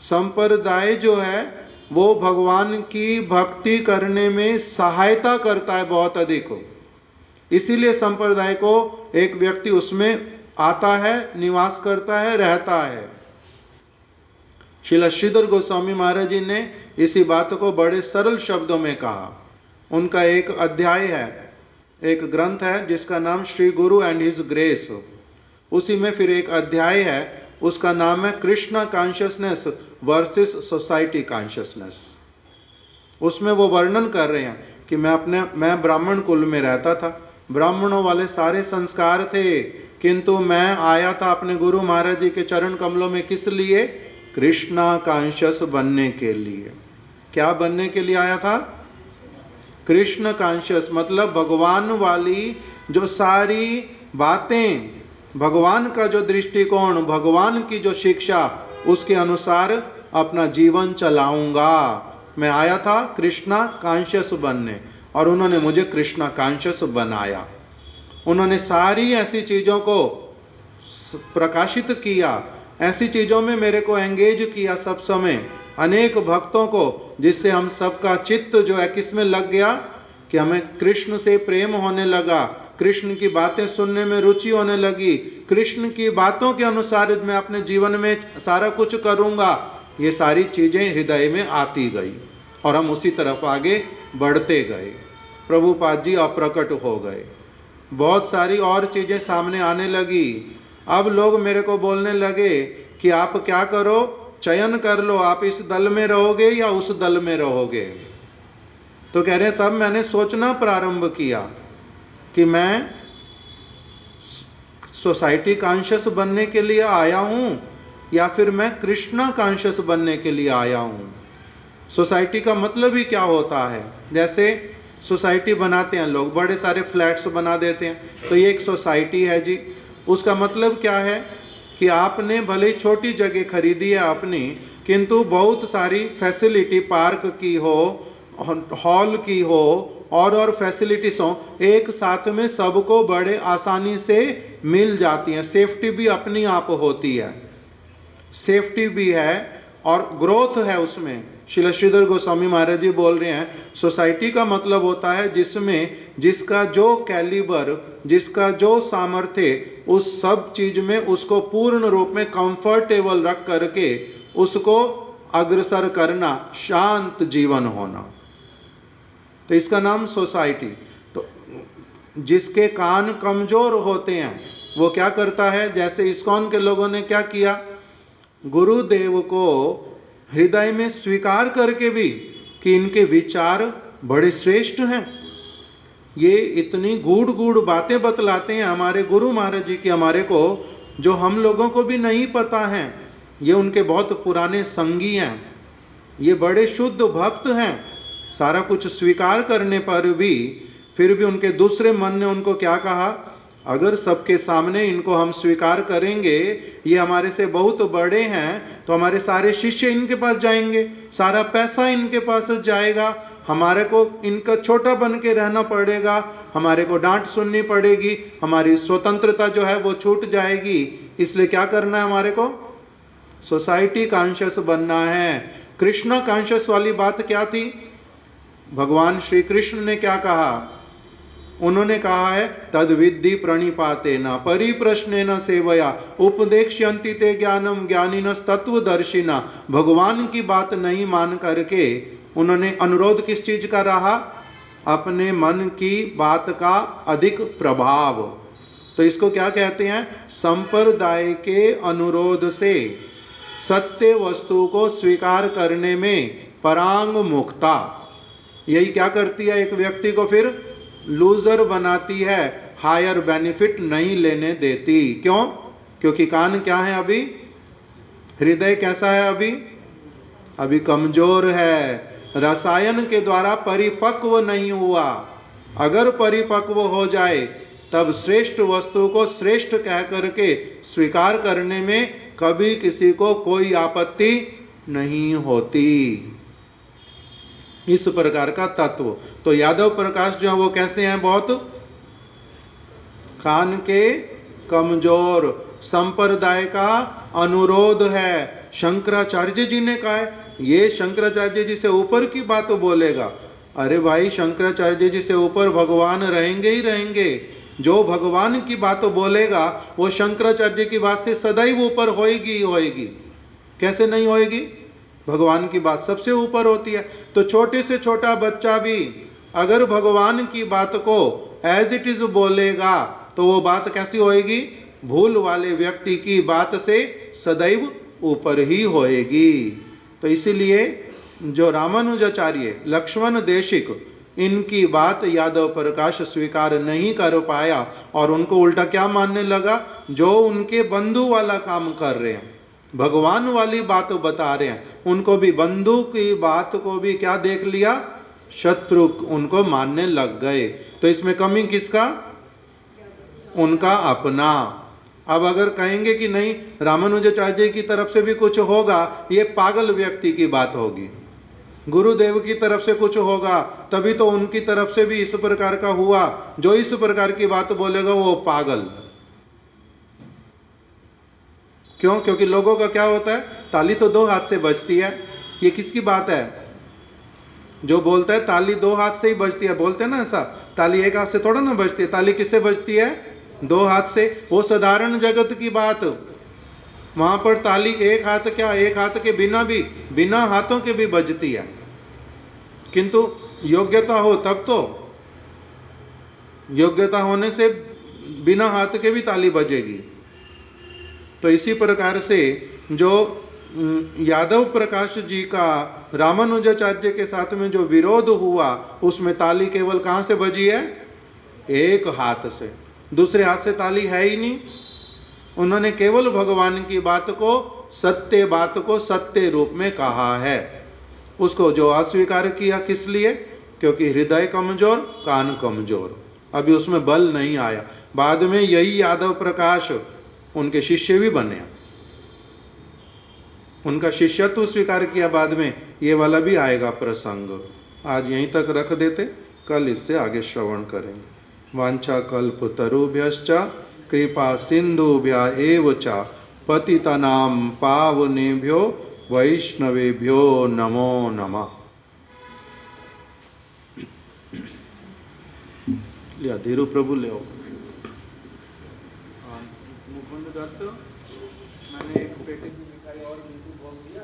संप्रदाय जो है वो भगवान की भक्ति करने में सहायता करता है बहुत अधिक। इसीलिए संप्रदाय को एक व्यक्ति उसमें आता है, निवास करता है, रहता है। श्रील श्रीधर गोस्वामी महाराज जी ने इसी बात को बड़े सरल शब्दों में कहा। उनका एक अध्याय है, एक ग्रंथ है जिसका नाम श्री गुरु एंड हिज ग्रेस। उसी में फिर एक अध्याय है, उसका नाम है Krishna consciousness versus society consciousness. उसमें वो वर्णन कर रहे हैं कि मैं ब्राह्मण कुल में रहता था, ब्राह्मणों वाले सारे संस्कार थे, किंतु मैं आया था अपने गुरु महाराज जी के चरण कमलों में किस लिए? कृष्णा कॉन्शियस बनने के लिए। क्या बनने के लिए आया था? कृष्ण कॉन्शियस, मतलब भगवान वाली जो सारी बातें, भगवान का जो दृष्टिकोण, भगवान की जो शिक्षा, उसके अनुसार अपना जीवन चलाऊंगा। मैं आया था कृष्णा कॉन्शियस बनने और उन्होंने मुझे कृष्णा कॉन्शियस बनाया। उन्होंने सारी ऐसी चीज़ों को प्रकाशित किया, ऐसी चीज़ों में मेरे को एंगेज किया सब समय, अनेक भक्तों को, जिससे हम सबका चित्त जो है किस में लग गया कि हमें कृष्ण से प्रेम होने लगा, कृष्ण की बातें सुनने में रुचि होने लगी, कृष्ण की बातों के अनुसार मैं अपने जीवन में सारा कुछ करूँगा। ये सारी चीज़ें हृदय में आती गई और हम उसी तरफ आगे बढ़ते गए। प्रभुपाद जी अप्रकट हो गए, बहुत सारी और चीज़ें सामने आने लगी। अब लोग मेरे को बोलने लगे कि आप क्या करो, चयन कर लो, आप इस दल में रहोगे या उस दल में रहोगे। तो कह रहे तब मैंने सोचना प्रारंभ किया कि मैं सोसाइटी कॉन्शियस बनने के लिए आया हूँ या फिर मैं कृष्णा कॉन्शियस बनने के लिए आया हूँ। सोसाइटी का मतलब ही क्या होता है? जैसे सोसाइटी बनाते हैं लोग, बड़े सारे फ्लैट्स बना देते हैं, तो ये एक सोसाइटी है जी। उसका मतलब क्या है कि आपने भले ही छोटी जगह खरीदी है अपनी, किंतु बहुत सारी फैसिलिटी, पार्क की हो, हॉल की हो, और फैसिलिटीज हो, एक साथ में सबको बड़े आसानी से मिल जाती हैं। सेफ्टी भी अपनी आप होती है, सेफ्टी भी है और ग्रोथ है उसमें। श्रील श्रीधर गोस्वामी महाराज जी बोल रहे हैं सोसाइटी का मतलब होता है जिसमें जिसका जो कैलिबर, जिसका जो सामर्थ्य, उस सब चीज में उसको पूर्ण रूप में कंफर्टेबल रख करके उसको अग्रसर करना, शांत जीवन होना, तो इसका नाम सोसाइटी। तो जिसके कान कमजोर होते हैं वो क्या करता है, जैसे इस्कॉन के लोगों ने क्या किया, गुरुदेव को हृदय में स्वीकार करके भी कि इनके विचार बड़े श्रेष्ठ हैं, ये इतनी गूढ़ गूढ़ बातें बतलाते हैं हमारे गुरु महाराज जी की, हमारे को, जो हम लोगों को भी नहीं पता है। ये उनके बहुत पुराने संगी हैं, ये बड़े शुद्ध भक्त हैं। सारा कुछ स्वीकार करने पर भी फिर भी उनके दूसरे मन ने उनको क्या कहा, अगर सबके सामने इनको हम स्वीकार करेंगे, ये हमारे से बहुत बड़े हैं, तो हमारे सारे शिष्य इनके पास जाएंगे, सारा पैसा इनके पास जाएगा, हमारे को इनका छोटा बन के रहना पड़ेगा, हमारे को डांट सुननी पड़ेगी, हमारी स्वतंत्रता जो है वो छूट जाएगी। इसलिए क्या करना है, हमारे को सोसाइटी कॉन्शियस बनना है। कृष्णा कॉन्शियस वाली बात क्या थी? भगवान श्री कृष्ण ने क्या कहा? उन्होंने कहा है तद विद्धि प्रणिपातेन परिप्रश्नेन सेवया उपदेक्ष्यन्ति ते ज्ञानम ज्ञानिनस् तत्वदर्शिना। भगवान की बात नहीं मान करके उन्होंने अनुरोध किस चीज का रहा? अपने मन की बात का अधिक प्रभाव। तो इसको क्या कहते हैं? संप्रदाय के अनुरोध से सत्य वस्तु को स्वीकार करने में परांग मुक्ता। यही क्या करती है, एक व्यक्ति को फिर लूजर बनाती है, हायर बेनिफिट नहीं लेने देती। क्यों? क्योंकि कान क्या है अभी, हृदय कैसा है अभी कमजोर है, रसायन के द्वारा परिपक्व नहीं हुआ। अगर परिपक्व हो जाए तब श्रेष्ठ वस्तु को श्रेष्ठ कह करके स्वीकार करने में कभी किसी को कोई आपत्ति नहीं होती। इस प्रकार का तत्व। तो यादव प्रकाश जो है वो कैसे हैं? बहुत कान के कमजोर, संप्रदाय का अनुरोध है। शंकराचार्य जी ने कहा है, ये शंकराचार्य जी से ऊपर की बात बोलेगा। अरे भाई, शंकराचार्य जी से ऊपर भगवान रहेंगे ही रहेंगे। जो भगवान की बात बोलेगा वो शंकराचार्य की बात से सदैव ऊपर होएगी ही होएगी, कैसे नहीं होएगी? भगवान की बात सबसे ऊपर होती है। तो छोटे से छोटा बच्चा भी अगर भगवान की बात को एज इट इज बोलेगा तो वो बात कैसी होएगी? भूल वाले व्यक्ति की बात से सदैव ऊपर ही होएगी। तो इसीलिए जो रामानुजाचार्य, लक्ष्मण देशिक, इनकी बात यादव प्रकाश स्वीकार नहीं कर पाया और उनको उल्टा क्या मानने लगा? जो उनके बंधु वाला काम कर रहे हैं, भगवान वाली बात बता रहे हैं, उनको भी बंधु की बात को भी क्या देख लिया? शत्रु उनको मानने लग गए। तो इसमें कमी किसका? उनका अपना। अब अगर कहेंगे कि नहीं रामानुजाचार्य की तरफ से भी कुछ होगा, ये पागल व्यक्ति की बात होगी। गुरुदेव की तरफ से कुछ होगा तभी तो उनकी तरफ से भी इस प्रकार का हुआ। जो इस प्रकार की बात बोलेगा वो पागल। क्यों? क्योंकि लोगों का क्या होता है, ताली तो दो हाथ से बजती है। ये किसकी बात है? जो बोलता है ताली दो हाथ से ही बजती है, बोलते हैं ना ऐसा, ताली एक हाथ से थोड़ा ना बजती है। ताली किससे बजती है? दो हाथ से। वो साधारण जगत की बात, वहां पर ताली एक हाथ क्या, एक हाथ के बिना भी, बिना हाथों के भी बजती है। किंतु योग्यता हो तब तो, योग्यता होने से बिना हाथ के भी ताली बजेगी। तो इसी प्रकार से जो यादव प्रकाश जी का रामानुजाचार्य के साथ में जो विरोध हुआ, उसमें ताली केवल कहाँ से बजी है? एक हाथ से, दूसरे हाथ से ताली है ही नहीं। उन्होंने केवल भगवान की बात को, सत्य बात को सत्य रूप में कहा है। उसको जो अस्वीकार किया, किस लिए? क्योंकि हृदय कमजोर, कान कमजोर, अभी उसमें बल नहीं आया। बाद में यही यादव प्रकाश उनके शिष्य भी बने, उनका शिष्यत्व स्वीकार किया बाद में। ये वाला भी आएगा प्रसंग। आज यहीं तक रख देते, कल इससे आगे श्रवण करेंगे। वांछा कल्पतरुभ्यश्च कृपा सिंधुभ्य एव च पतितानां पावनेभ्यो वैष्णवेभ्यो नमो नमः। लिया धीरू प्रभु ले आओ। मुकुंद दत्त, मैंने एक पेटी की मिठाई और बिल्कुल भोग दिया।